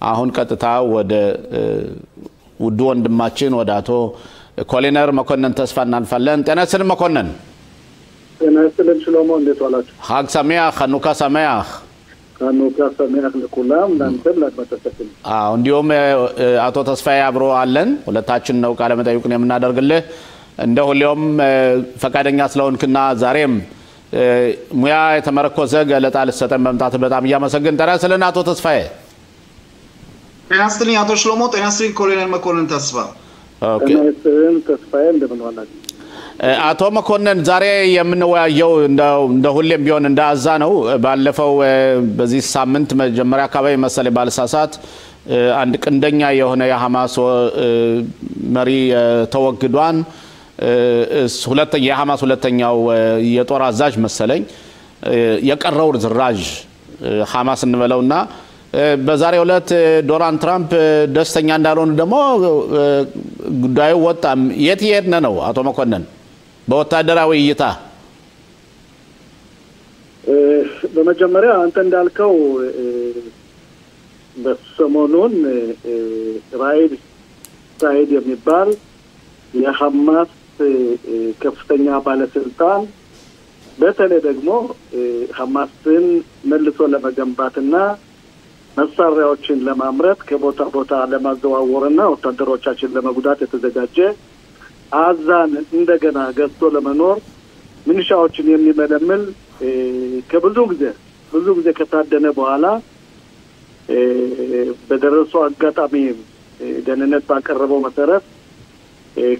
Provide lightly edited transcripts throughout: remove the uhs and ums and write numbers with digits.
አሁን ቀጥታ ወደ ውድ ወንድማችን ወደ አቶ ኮሎኔል መኮንን ተስፋ እናልፋለን ጤና ይስጥልኝ መኮንን ጤና ይስጥልኝ ሰሎሞ እንዴት ዋላችሁ ሀግ ሰሚያህ ኸኑካ ሰሚያህ ለኩላም ላንተም ለተሰጠኝ እንዲሁም አቶ ተስፋዬ አብሮ አለን ሁለታችን ነው ቃለ መጠይቁን የምናደርግልህ እንደ ሁሌም ፈቃደኛ ስለሆንክና ዛሬም ሙያ የተመረኮዘ ገለጣ ለሰጠን መምጣት በጣም ያመሰግን ጤና ይስጥልኝ አቶ ተስፋዬ ጤና ይስጥልኝ አቶ ሰሎሞ ጤና ይስጥልኝ ኮሎኔል መኮንን ተስፋ ኦኬ ጤና ይስጥልኝ ተስፋዬ እንደምን ዋላችሁ አቶ መኮንን ዛሬ የምንወያየው እንደ ሁሌም ቢሆን እንዳዛ ነው ባለፈው በዚህ ሳምንት መጀመሪያ አካባቢ መሰለ ባልሳሳት አንድ ቅንደኛ የሆነ የሐማስ መሪ ተወግዷን ሁለተኛ የሐማስ ሁለተኛው የጦር አዛዥ መሰለኝ የቀረው ዝራዥ ሐማስ እንበለውና በዛሬው ዕለት ዶናልድ ትራምፕ ደስተኛ እንዳልሆኑ ደግሞ ጉዳዩ ወጣም የት ይሄድነ ነው አቶ መኮንን በወታደራዊ እይታ በመጀመሪያ አንተ እንዳልከው በሰሞኑን ራይድ ሳይድ የሚባል የሐማስ ከፍተኛ ባለስልጣን በተለይ ደግሞ ሐማስን መልሶ ለመገንባትና መሳሪያዎችን ለማምረት ከቦታ ቦታ ለማዘዋወርና ወታደሮቻችን ለመጉዳት የተዘጋጀ አዛን እንደገና ገዝቶ ለመኖር ምንሻዎችን የሚመለምል ከብዙ ጊዜ ከታደነ በኋላ በደረሰው አጋጣሚ ደህንነት ባቀረበው መሰረት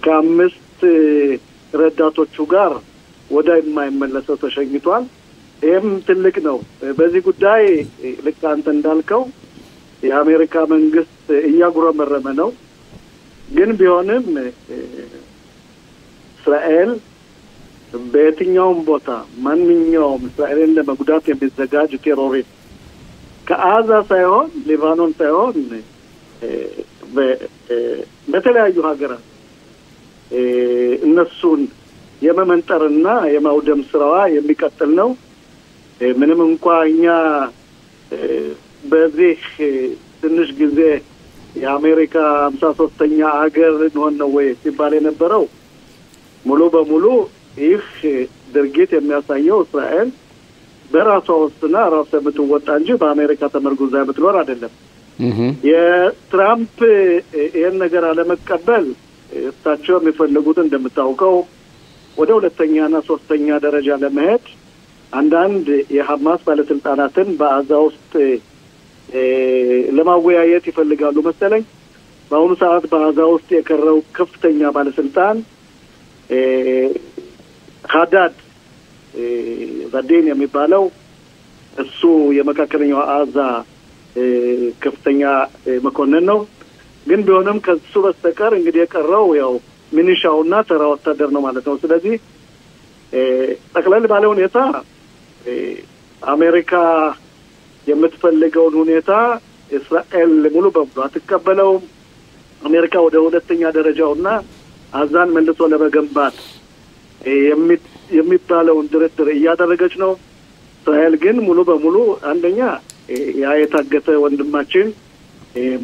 ከአምስት ረዳቶቹ ጋር ወደ የማይመለሰው ተሸኝቷል ይሄም ትልቅ ነው በዚህ ጉዳይ ልክ አንተ እንዳልከው የአሜሪካ መንግስት እያጉረመረመ ነው ግን ቢሆንም እስራኤል በየትኛውም ቦታ ማንኛውም እስራኤልን ለመጉዳት የሚዘጋጅ ቴሮሪስት ከአዛ ሳይሆን ሊባኖን ሳይሆን በተለያዩ ሀገራት እነሱን የመመንጠርና የማውደም ስራዋ የሚቀጥል ነው ምንም እንኳን እኛ በዚህ ትንሽ ጊዜ የአሜሪካ 53ኛ ሀገር ነው ወይ ሲባል የነበረው ሙሉ በሙሉ ይህ ድርጊት የሚያሳየው እስራኤል በራሷ ውስጥና ራሷ የምትወጣ እንጂ በአሜሪካ ተመርጉዛ የምትኖር አይደለም የትራምፕ ይሄን ነገር አለመቀበል እሳቸው የሚፈልጉት እንደምታውቀው ወደ ሁለተኛና ሶስተኛ ደረጃ ለመሄድ አንዳንድ የሐማስ ባለስልጣናትን በአዛ ውስጥ ለማወያየት ይፈልጋሉ መሰለኝ በአሁኑ ሰዓት በአዛ ውስጥ የቀረው ከፍተኛ ባለስልጣን ሀዳድ ባዴን የሚባለው እሱ የመካከለኛው አዛ ከፍተኛ መኮንን ነው ግን ቢሆንም ከሱ በስተቀር እንግዲህ የቀረው ያው ሚኒሻውና ተራ ወታደር ነው ማለት ነው ስለዚህ ጠቅለል ባለ ሁኔታ አሜሪካ የምትፈልገውን ሁኔታ እስራኤል ሙሉ በሙሉ አትቀበለው አሜሪካ ወደ ሁለተኛ ደረጃውና አዛን መልሶ ለመገንባት የሚባለውን ድርድር እያደረገች ነው እስራኤል ግን ሙሉ በሙሉ አንደኛ ያ የታገተ ወንድማችን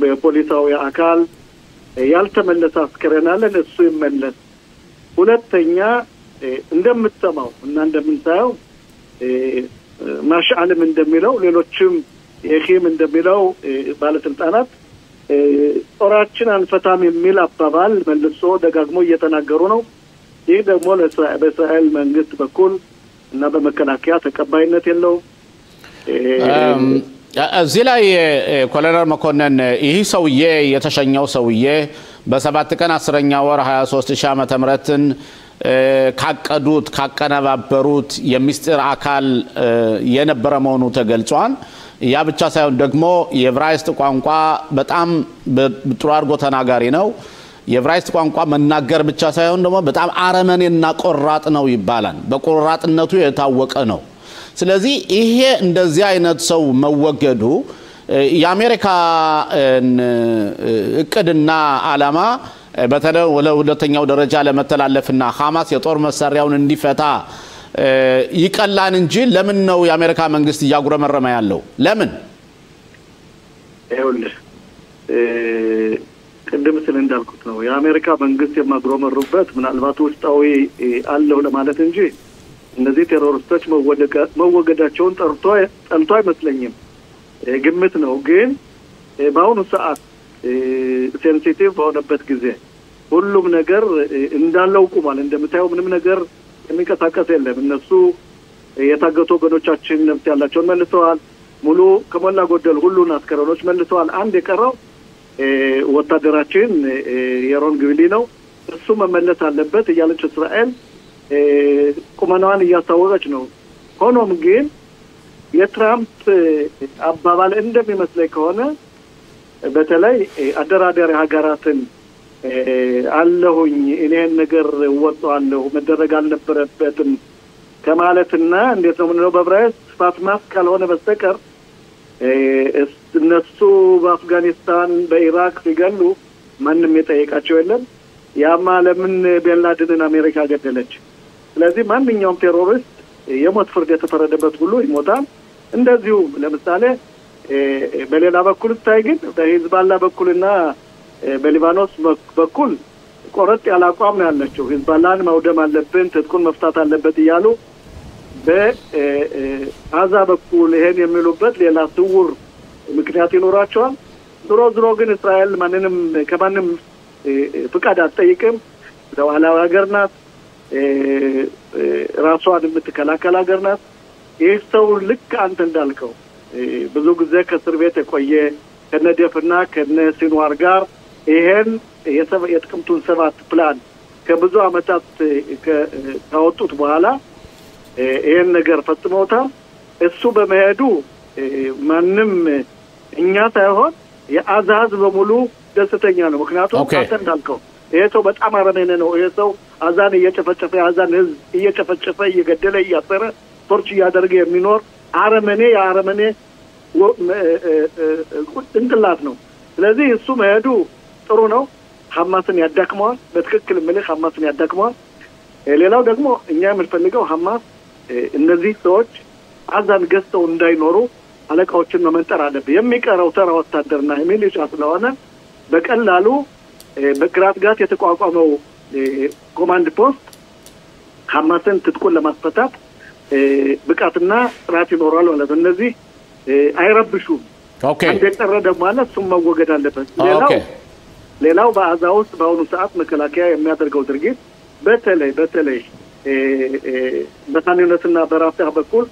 በፖሊሳዊ አካል ያልተመለሰ አስከረናለን እሱ ይመለስ ሁለተኛ እንደምትሰማው እና እንደምንታየው ማሻአልም እንደሚለው ሌሎችም የኺም እንደሚለው ባለስልጣናት ጦራችን አንፈታም የሚል አባባል መልሶ ደጋግሞ እየተናገሩ ነው ይህ ደግሞ በእስራኤል መንግስት በኩል እና በመከላከያ ተቀባይነት የለው እዚህ ላይ ኮሎኔል መኮንን ይህ ሰውዬ የተሸኘው ሰውዬ በ7 ቀን 10ኛ ወር 23000 ዓመተ ምህረትን ካቀዱት ካቀነባበሩት የሚስጥር አካል የነበረ መሆኑ ተገልጿል ያ ብቻ ሳይሆን ደግሞ የዕብራይስጥ ቋንቋ በጣም ጥሩ አድርጎ ተናጋሪ ነው የዕብራይስጥ ቋንቋ መናገር ብቻ ሳይሆን ደግሞ በጣም አረመኔና ቆራጥ ነው ይባላል በቆራጥነቱ የታወቀ ነው ስለዚህ ይሄ እንደዚህ አይነት ሰው መወገዱ የአሜሪካ እቅድና አላማ በተለይ ሁለተኛው ደረጃ ለመተላለፍና ሐማስ የጦር መሳሪያውን እንዲፈታ ይቀላን እንጂ ለምን ነው የአሜሪካ መንግስት ያጉረመረመ ያለው ለምን ቅድም ስለ እንዳልኩት ነው የአሜሪካ መንግስት የማግሮመሩበት ምናልባት ውስጣዊ አለው ለማለት እንጂ እነዚህ ቴሮሪስቶች መወገዳቸውን ጠልቶ አይመስለኝም ግምት ነው ግን በአሁኑ ሰዓት ሴንሲቲቭ በሆነበት ጊዜ ሁሉም ነገር እንዳለው ቁሟል እንደምታየው ምንም ነገር የሚንቀሳቀስ የለም እነሱ የታገቱ ወገኖቻችን ነፍስ ያላቸውን መልሰዋል ሙሉ ከሞላ ጎደል ሁሉን አስከሬኖች መልሰዋል አንድ የቀረው ወታደራችን የሮን ግብሊ ነው እሱ መመለስ አለበት እያለች እስራኤል ቁመናዋን እያስታወቀች ነው ሆኖም ግን የትራምፕ አባባል እንደሚመስለኝ ከሆነ በተለይ አደራዳሪ ሀገራትን አለሁኝ እኔን ነገር ወጣለሁ መደረግ አልነበረበትም ከማለትና እንዴት ነው ምንለው በብራይስ ፋትማስ ካልሆነ በስተቀር እነሱ በአፍጋኒስታን በኢራቅ ሲገሉ ማንም የጠየቃቸው የለም ያማ ለምን ቤንላደንን አሜሪካ ገደለች ስለዚህ ማንኛውም ቴሮሪስት የሞት ፍርድ የተፈረደበት ሁሉ ይሞታል እንደዚሁ ለምሳሌ በሌላ በኩል ታይ ግን በሂዝባላ በኩልና በሊባኖስ በኩል ቆረጥ ያለ አቋም ነው ያላቸው ሂዝባላን ማውደም አለብን ትጥቁን መፍታት አለበት ይያሉ በአዛ በኩል ይሄን የሚሉበት ሌላ ስውር ምክንያት ይኖራቸዋል ድሮ ግን እስራኤል ማንንም ከማንም ፍቃድ አትጠይቅም ለዋላው ሀገር ናት ራሷን የምትከላከል ሀገር ናት ይህ ሰው ልክ አንተ እንዳልከው ብዙ ጊዜ ከእስር ቤት የቆየ ከነደፍና ከነሲንዋር ጋር ይሄን የጥቅምቱን 7 ፕላን ከብዙ አመታት ካወጡት በኋላ ይሄን ነገር ፈጽመውታል እሱ በመሄዱ ማንም እኛ ሳይሆን የአዛዝ በሙሉ ደስተኛ ነው ምክንያቱም አንተ እንዳልከው ይሄ ሰው በጣም አረመኔ ነው ይሄ ሰው አዛን እየጨፈጨፈ አዛን ህዝብ እየጨፈጨፈ እየገደለ እያሰረ ቶርች እያደረገ የሚኖር አረመኔ ያረመኔ እንጥላት ነው ስለዚህ እሱ መሄዱ ጥሩ ነው ሐማስን ያዳክመዋል በትክክል መልክ ሐማስን ያዳክመዋል ሌላው ደግሞ እኛ የምንፈልገው ሐማስ እነዚህ ሰዎች አዛን ገዝተው እንዳይኖሩ አለቃዎችን መመንጠር አለበት የሚቀረው ተራ ወታደርና ሚሊሻ ስለሆነ በቀላሉ በግራት ጋት የተቋቋመው ኮማንድ ፖስት ሐማስን ትጥቁን ለማስፈታት ብቃትና ጥራት ይኖራል ማለት እነዚህ አይረብሹም እንደቀረ ደግሞ አለ እሱም መወገድ አለበት ሌላው በአዛ ውስጥ በአሁኑ ሰዓት መከላከያ የሚያደርገው ድርጊት በተለይ በታኒነትና በራፍታ በኩል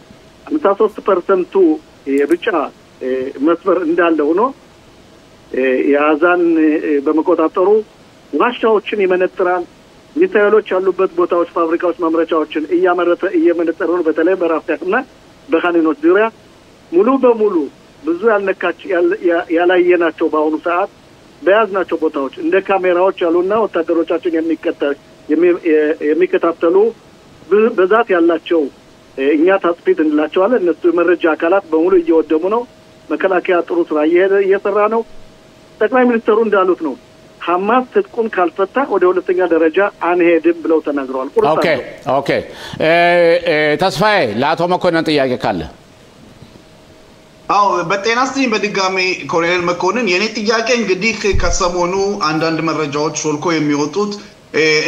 53% የብቻ መስመር እንዳለ ሆኖ የአዛን በመቆጣጠሩ ዋሻዎችን ይመነጥራል ሚሳኤሎች ያሉበት ቦታዎች ፋብሪካዎች ማምረቻዎችን እየመነጠሩ ነው በተለይ በራፍታና በኻኒኖች ዙሪያ ሙሉ በሙሉ ብዙ ያላየናቸው በአሁኑ ሰዓት በያዝናቸው ቦታዎች እንደ ካሜራዎች ያሉና ወታደሮቻችን የሚከታተሉ በዛት ያላቸው እኛ ታስፒት እንላቸዋለን እነሱ መረጃ አካላት በሙሉ እየወደሙ ነው መከላከያ ጥሩ ስራ እየሰራ ነው ጠቅላይ ሚኒስትሩ እንዳሉት ነው ሐማስ ትጥቁን ካልፈታ ወደ ሁለተኛ ደረጃ አንሄድም ብለው ተናግረዋል ኦኬ ተስፋዬ ለአቶ መኮንን ጥያቄ ካለ አው በጤና ስትሪም በድጋሚ ኮሎኔል መኮንን የኔ ጥያቄ እንግዲህ ከሰሞኑ አንዳንድ መረጃዎች ሾልኮ የሚወጡት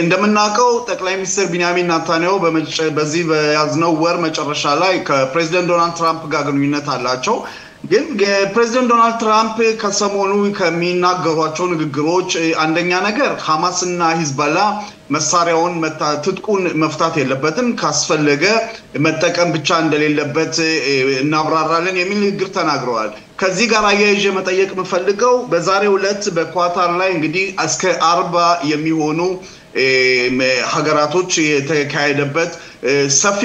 እንደምናቀው ጠቅላይ ሚኒስትር ቢንያሚን ኔታንያሁ በዚህ በያዝነው ወር መጨረሻ ላይ ከፕሬዝዳንት ዶናልድ ትራምፕ ጋር ግንኙነት አላቸው ግን ፕሬዝዳንት ዶናልድ ትራምፕ ከሰሞኑ ከሚናገሯቸው ንግግሮች አንደኛ ነገር ሐማስና ሂዝባላ መሳሪያውን ትጥቁን መፍታት የለበትም ካስፈለገ መጠቀም ብቻ እንደሌለበት እናብራራለን የሚል ንግግር ተናግረዋል ከዚህ ጋር አያይዤ መጠየቅ የምፈልገው በዛሬው ዕለት በኳታር ላይ እንግዲህ እስከ 40 የሚሆኑ ሀገራቶች የተካሄደበት ሰፊ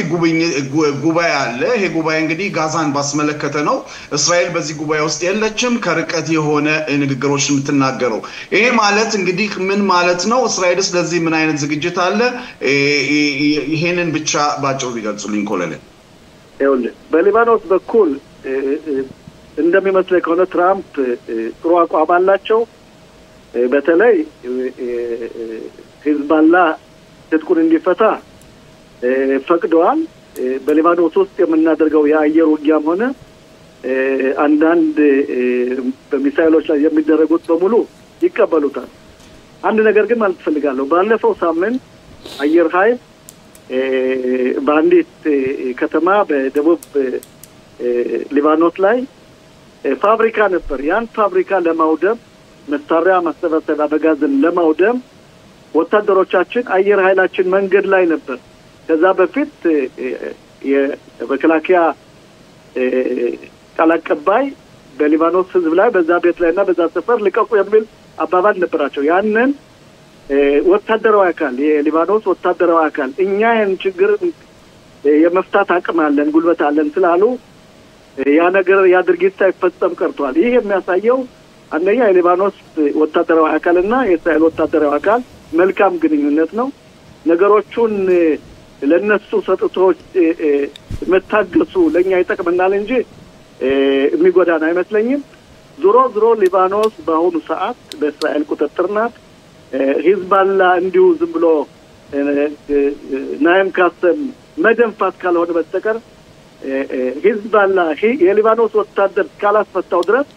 ጉባኤ አለ ይሄ ጉባኤ እንግዲህ ጋዛን ባስመለከተ ነው እስራኤል በዚህ ጉባኤ ውስጥ የለችም ከርቀት የሆነ ንግግሮች የምትናገረው ይሄ ማለት እንግዲህ ምን ማለት ነው እስራኤልስ ለዚህ ምን አይነት ዝግጅት አለ ይሄንን ብቻ ባጭሩ ቢገልጹልኝ ኮሎኔል በሊባኖስ በኩል እንደሚመስለው ከሆነ ትራምፕ ጥሩ አቋም አላቸው በተለይ ሂዝባላ ትጥቁን እንዲፈታ ፈቅደዋል በሊባኖስ ውስጥ የምናደርገው የአየር ውጊያም ሆነ አንዳንድ በሚሳኤሎች ላይ የሚደረጉት በሙሉ ይቀበሉታል። አንድ ነገር ግን ማለት ፈልጋለሁ። ባለፈው ሳምንት አየር ኃይል በአንዲት ከተማ በደቡብ ሊባኖስ ላይ ፋብሪካ ነበር። ያን ፋብሪካ ለማውደም መሳሪያ ማሰባሰቢያ በጋዝን ለማውደም ወታደሮቻችን አየር ኃይላችን መንገድ ላይ ነበር። ከዛ በፊት የመከላከያ ቃል አቀባይ በሊባኖስ ህዝብ ላይ በዛ ቤት ላይና በዛ ሰፈር ልቀቁ የሚል አባባል ነበራቸው። ያንን ወታደራዊ አካል የሊባኖስ ወታደራዊ አካል እኛ ያን ችግር የመፍታት አቅም አለን ጉልበት አለን ስላሉ ያ ነገር ያ ድርጊት ሳይፈጸም ቀርቷል። ይህ የሚያሳየው አንደኛ የሊባኖስ ወታደራዊ አካልና የእስራኤል ወታደራዊ አካል መልካም ግንኙነት ነው። ነገሮቹን ለነሱ ሰጥቶ መታገሱ ለኛ ይጠቅመናል እንጂ የሚጎዳን አይመስለኝም። ዞሮ ሊባኖስ በአሁኑ ሰዓት በእስራኤል ቁጥጥር ናት። ሂዝባላ እንዲሁ ዝም ብሎ ናይም ካሰም መደንፋት ካልሆነ በስተቀር ሂዝባላ የሊባኖስ ወታደር ካላስፈታው ድረስ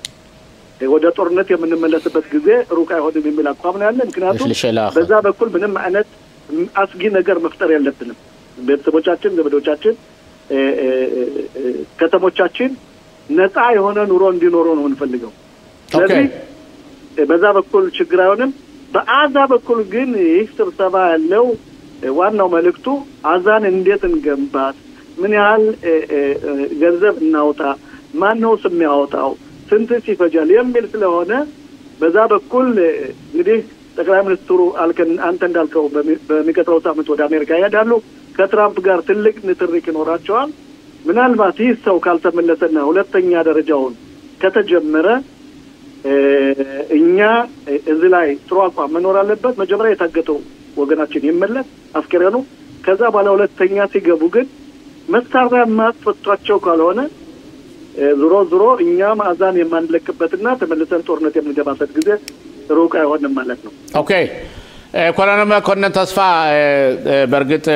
ወደ ጦርነት የምንመለስበት ጊዜ ሩቅ አይሆንም የሚል አቋም ነው ያለን። ምክንያቱም በዛ በኩል ምንም አይነት አስጊ ነገር መፍጠር የለብንም። ቤተሰቦቻችን፣ ዘመዶቻችን፣ ከተሞቻችን ነፃ የሆነ ኑሮ እንዲኖሩ ነው የምንፈልገው። ስለዚህ በዛ በኩል ችግር አይሆንም። በአዛ በኩል ግን ይህ ስብሰባ ያለው ዋናው መልእክቱ አዛን እንዴት እንገንባት፣ ምን ያህል ገንዘብ እናውጣ፣ ማን ነው የሚያወጣው፣ ስንት ይፈጃል የሚል ስለሆነ በዛ በኩል እንግዲህ ጠቅላይ ሚኒስትሩ አንተ እንዳልከው በሚቀጥለው ሳምንት ወደ አሜሪካ ይሄዳሉ። ከትራምፕ ጋር ትልቅ ንትርክ ይኖራቸዋል። ምናልባት ይህ ሰው ካልተመለሰና ሁለተኛ ደረጃውን ከተጀመረ እኛ እዚህ ላይ ጥሩ አቋም መኖር አለበት። መጀመሪያ የታገተው ወገናችን ይመለስ አስከሬኑ። ከዛ በኋላ ሁለተኛ ሲገቡ ግን መሳሪያ ማስፈቷቸው ካልሆነ ዞሮ እኛም አዛን የማንለቅበትና ተመልሰን ጦርነት የምንገባበት ጊዜ ሩቅ አይሆንም ማለት ነው። ኦኬ ኮሎኔል መኮንን ተስፋ በርግጥ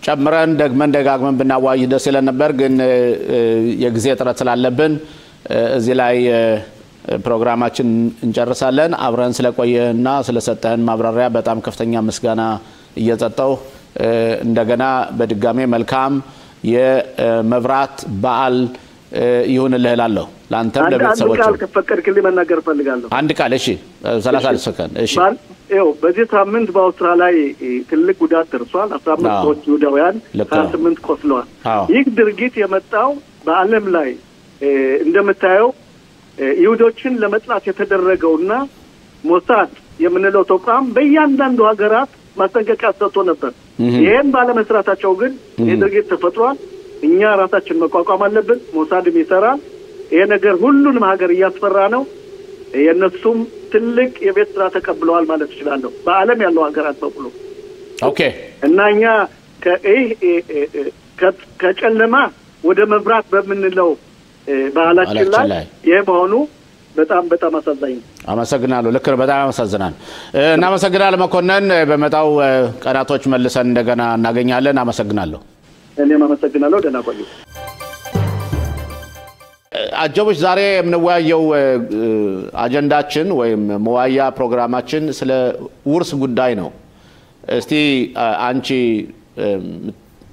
ጨምረን ደግመን ደጋግመን ብናዋይ ደስ ይለን ነበር፣ ግን የጊዜ ጥረት ስላለብን እዚህ ላይ ፕሮግራማችን እንጨርሳለን። አብረን ስለቆየና ስለሰጠህን ማብራሪያ በጣም ከፍተኛ ምስጋና እየሰጠው እንደገና በድጋሜ መልካም የመብራት በዓል ይሁንልህ እላለሁ። ላንተም ለቤተሰቦች አንድ ቃል ከፈቀድክልኝ መናገር ፈልጋለሁ። አንድ ቃል እሺ፣ 30 ሰከንድ እሺ። በዚህ ሳምንት በአውስትራሊያ ትልቅ ጉዳት ደርሷል። 15 ሰዎች ይሁዳውያን 28 ቆስለዋል። ይህ ድርጊት የመጣው በዓለም ላይ እንደምታየው ይሁዶችን ለመጥላት የተደረገውና ሞሳድ የምንለው ተቋም በእያንዳንዱ ሀገራት ማስጠንቀቂያ ሰጥቶ ነበር። ይሄን ባለመስራታቸው ግን የድርጊት ተፈጥሯል። እኛ ራሳችን መቋቋም አለብን። ሞሳድም ይሰራል። ይሄ ነገር ሁሉንም ሀገር እያስፈራ ነው። የነሱም ትልቅ የቤት ስራ ተቀብለዋል ማለት ይችላል በዓለም ያለው ሀገራት በሙሉ። ኦኬ እና እኛ ከጨለማ ወደ መብራት በምንለው ባህላችን ላይ የመሆኑ በጣም አሳዛኝ ነው። አመሰግናለሁ። ልክ ነው። በጣም አመሰግናለሁ። እናመሰግናለን መኮንን። በመጣው ቀናቶች መልሰን እንደገና እናገኛለን። አመሰግናለሁ። እኔም አመሰግናለሁ። ደህና ቆዩ። አጀቦች ዛሬ የምንወያየው አጀንዳችን ወይም መዋያ ፕሮግራማችን ስለ ውርስ ጉዳይ ነው። እስቲ አንቺ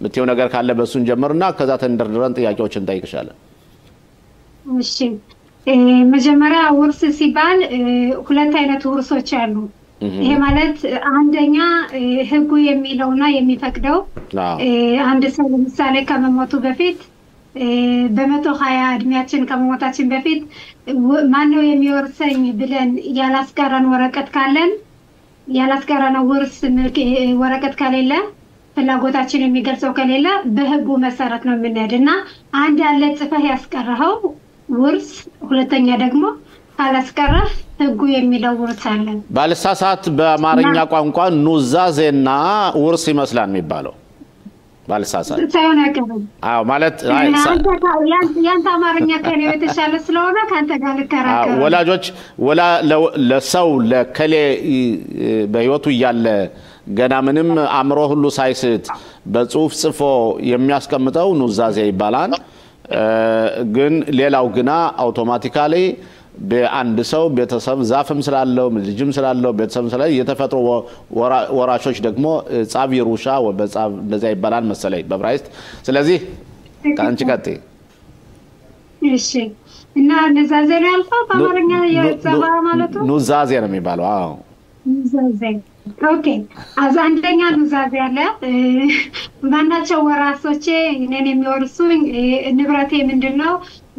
ምትየው ነገር ካለ በሱን ጀምርና ከዛ ተንደርድረን ጥያቄዎችን እንጠይቅሻለን። እሺ መጀመሪያ ውርስ ሲባል ሁለት አይነት ውርሶች አሉ። ይሄ ማለት አንደኛ ህጉ የሚለውና የሚፈቅደው አንድ ሰው ለምሳሌ ከመሞቱ በፊት በ120 እድሜያችን ከመሞታችን በፊት ማን ነው የሚወርሰኝ ብለን ያላስቀረን ወረቀት ካለን ያላስቀረን ውርስ ወረቀት ከሌለ ፍላጎታችን የሚገልጸው ከሌለ በህጉ መሰረት ነው የምንሄድና አንድ ያለ ጽፈህ ያስቀረኸው ውርስ ሁለተኛ ደግሞ ካላስቀረህ ህጉ የሚለው ውርስ አለ። ባልሳሳት በአማርኛ ቋንቋ ኑዛዜና ውርስ ይመስላል የሚባለው ባልሳሳት ሳይሆን አይቀርም። አዎ ማለት ያንተ አማርኛ ከኔ የተሻለ ስለሆነ ካንተ ጋር ልከራከር። ወላጆች ለሰው ለከሌ በህይወቱ ያለ ገና ምንም አምሮ ሁሉ ሳይስት በጽሁፍ ጽፎ የሚያስቀምጠው ኑዛዜ ይባላል። ግን ሌላው ግና አውቶማቲካሊ በአንድ ሰው ቤተሰብ ዛፍም ስላለው ልጅም ስላለው ቤተሰብ ስላለ የተፈጥሮ ወራሾች ደግሞ ጻብ ይሩሻ ወበጻብ እንደዛ ይባላል መሰለኝ በዕብራይስጥ ስለዚህ ካንቺ ቀጥ እሺ እና ኑዛዜ ነው ያልከው በአማርኛ የጻባ ማለት ነው ኑዛዜ ነው የሚባለው አዎ ኑዛዜ ኦኬ አንደኛ ኑዛዜ አለ ማናቸው ወራሶቼ እኔን የሚወርሱኝ ንብረቴ ምንድነው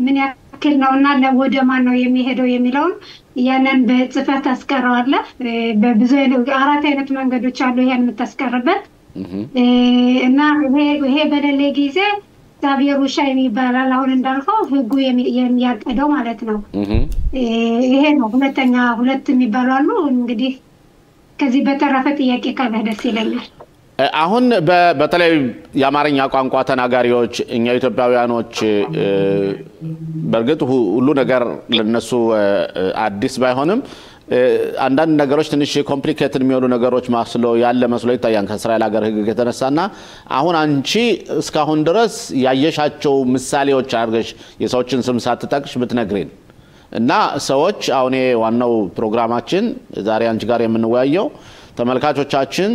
ምን ያክል ነውና ለወደ ማን ነው የሚሄደው የሚለውን ያንን በጽፈት አስቀራዋለ በብዙ አራት አይነት መንገዶች አሉ ይሄን የምታስቀርበት እና ይሄ በሌለ ጊዜ ዛቪየር ውሻ የሚባላል አሁን እንዳልከው ህጉ የሚያቀደው ማለት ነው ይሄ ነው ሁለተኛ ሁለት የሚባላሉ እንግዲህ ከዚህ በተረፈ ጥያቄ ካለ ደስ ይለኛል አሁን በተለይ የአማርኛ ቋንቋ ተናጋሪዎች እኛ ኢትዮጵያውያኖች በርግጥ ሁሉ ነገር ለነሱ አዲስ ባይሆንም አንዳንድ ነገሮች ትንሽ ኮምፕሊኬትድ የሚሆኑ ነገሮች ማስለው ያለ መስሎ ይታያል ከእስራኤል ሀገር ህግ የተነሳና አሁን አንቺ እስካሁን ድረስ ያየሻቸው ምሳሌዎች አድርገሽ የሰዎችን ስም ሳትጠቅሽ ብትነግሪን እና ሰዎች አሁን ዋናው ፕሮግራማችን ዛሬ አንቺ ጋር የምንወያየው ተመልካቾቻችን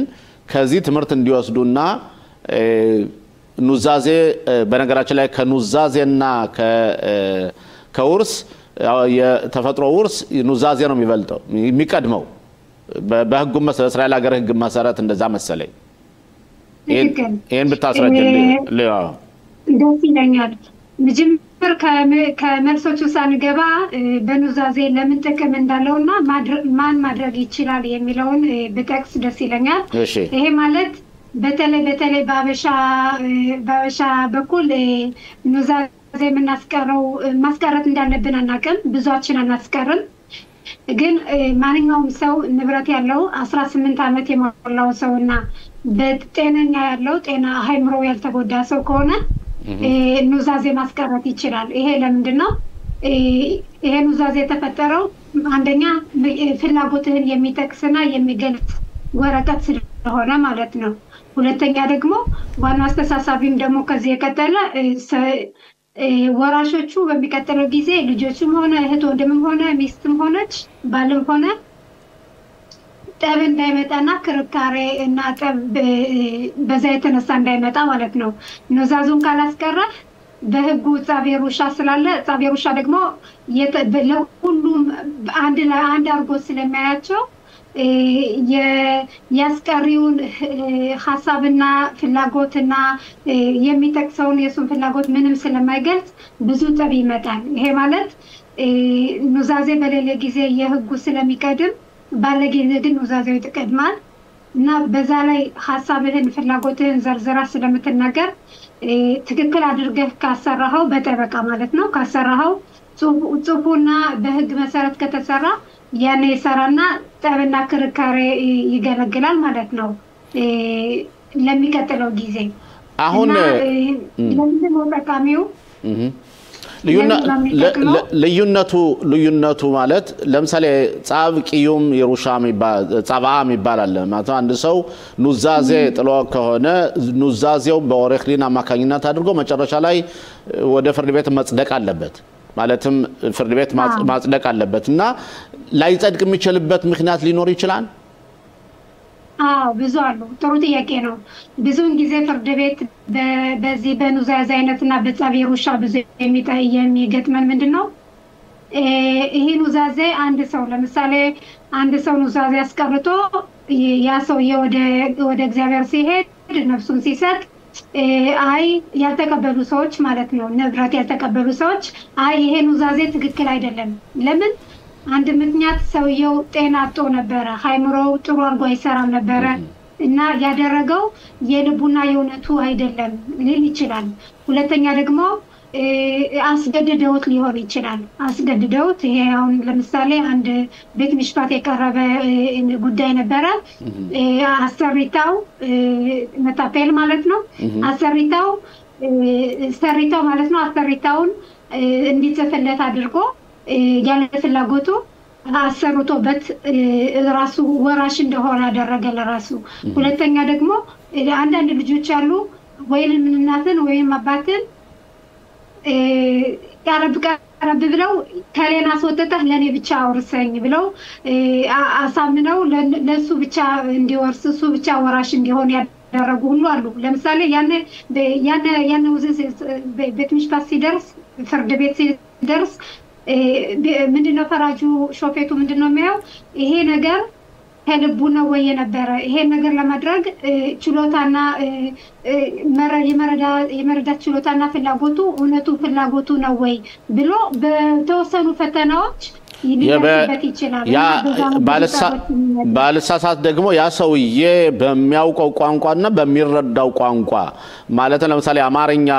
ከዚህ ትምህርት እንዲወስዱና ኑዛዜ በነገራችን ላይ ከኑዛዜና ከውርስ የተፈጥሮ ውርስ ኑዛዜ ነው የሚበልጠው የሚቀድመው በህጉ መሰረት እስራኤል ሀገር ህግ መሰረት እንደዛ መሰለኝ ይሄን ብታስረጅልኝ ደስ ይለኛል መጀመር ከመልሶቹ ሳንገባ በኑዛዜ ለምን ጥቅም እንዳለውና ማን ማድረግ ይችላል የሚለውን በጠቅስ ደስ ይለኛል ይሄ ማለት በተለይ ባበሻ በኩል ኑዛዜ ምናስቀረው ማስቀረት እንዳለብን አናቀም ብዙዎችን አናስቀርም ግን ማንኛውም ሰው ንብረት ያለው 18 አመት የሞላው ሰውና በጤነኛ ያለው ጤና ሃይምሮ ያልተጎዳ ሰው ከሆነ ኑዛዜ ማስቀረት ይችላል ይሄ ለምንድነው ይሄ ኑዛዜ ተፈጠረው አንደኛ ፍላጎትህን የሚጠቅስና የሚገልጽ ወረቀት ስለሆነ ማለት ነው ሁለተኛ ደግሞ ዋና አስተሳሳቢም ደግሞ ከዚህ የቀጠለ ወራሾቹ በሚቀጥለው ጊዜ ልጆችም ሆነ እህት ወንድምም ሆነ ሚስትም ሆነች ባልም ሆነ ጠብ እንዳይመጣና ክርካሬ እና ጠብ በዛ የተነሳ እንዳይመጣ ማለት ነው ኑዛዙን ካላስቀረ በህጉ ጻቪየር ውሻ ስላለ ጻቪየር ውሻ ደግሞ ለሁሉም አንድ አርጎ ስለማያቸው ያስቀሪውን ሐሳብና ፍላጎትና የሚጠቅሰውን የሱን ፍላጎት ምንም ስለማይገልጽ ብዙ ጠብ ይመጣል ይሄ ማለት ኑዛዜ በሌለ ጊዜ የህጉ ስለሚቀድም ባለጌ ግን ኑዛዜው ይተቀድማል እና በዛ ላይ ሐሳብህን ፍላጎትህን ዘርዝራ ስለምትናገር ትክክል አድርገህ ካሰራኸው በጠበቃ ማለት ነው ካሰራኸው ጽሁፉና በህግ መሰረት ከተሰራ ያኔ ይሰራና ጠብና ክርካሬ ይገለግላል ማለት ነው ለሚቀጥለው ጊዜ አሁን ለምንድነው ጠቃሚው ልዩነቱ ማለት ለምሳሌ ጻብ ቂዩም የሩሻም ጻባም ይባላል ማለት አንድ ሰው ኑዛዜ ጥሎ ከሆነ ኑዛዜው በኦሬክሊን አማካኝነት አድርጎ መጨረሻ ላይ ወደ ፍርድ ቤት መጽደቅ አለበት ማለትም ፍርድ ቤት ማጽደቅ አለበትና ላይጸድቅ የሚችልበት ምክንያት ሊኖር ይችላል ብዙ አሉ ጥሩ ጥያቄ ነው ብዙውን ጊዜ ፍርድ ቤት በዚህ በኑዛዜ አይነትና በጻቪየር ውሻ ብዙ የሚገጥመን ምንድነው ይሄ ኑዛዜ አንድ ሰው ለምሳሌ አንድ ሰው ኑዛዜ አስቀርቶ ያ ሰው ወደ እግዚአብሔር ሲሄድ ነፍሱን ሲሰጥ አይ ያልተቀበሉ ሰዎች ማለት ነው ንብረት ያልተቀበሉ ሰዎች አይ ይሄ ኑዛዜ ትክክል አይደለም ለምን አንድ ምክንያት ሰውየው ጤና አጥቶ ነበር ሃይምሮው ጥሩ አርጎ አይሰራም ነበር እና ያደረገው የልቡና የውነቱ አይደለም ሊል ይችላል ሁለተኛ ደግሞ አስገድደውት ሊሆን ይችላል አስገድደውት ይሄ አሁን ለምሳሌ አንድ ቤት ምሽፋት የቀረበ ጉዳይ ነበር አሰሪታው መታፈል ማለት ነው አሰሪታው ማለት ነው አሰሪታውን እንዲጽፍለት አድርጎ ያለ ፍላጎቱ አሰርቶበት ራሱ ወራሽ እንደሆነ አደረገ ለራሱ ሁለተኛ ደግሞ አንዳንድ ልጆች አሉ ወይም እናትን ወይም አባትን ቀረብ ብለው ከሌላ አስወጥተህ ለኔ ብቻ አውርሰኝ ብለው አሳምነው ለሱ ብቻ እንዲወርስ እሱ ብቻ ወራሽ እንዲሆን ያደረጉ ሁሉ አሉ። ለምሳሌ ያነ ቤት ምሽት ሲደርስ ፍርድ ቤት ሲደርስ ምንድነው ፈራጁ ሾፌቱ ምንድነው የሚያው ይሄ ነገር ከልቡ ነው ወይ የነበረ ይሄ ነገር ለማድረግ ችሎታና የመረዳት ችሎታና ፍላጎቱ እውነቱ ፍላጎቱ ነው ወይ ብሎ በተወሰኑ ፈተናዎች ይደርስበት ይችላል። ያ ባልሳሳት ደግሞ ያ ሰውዬ በሚያውቀው ቋንቋና በሚረዳው ቋንቋ ማለት ለምሳሌ አማርኛ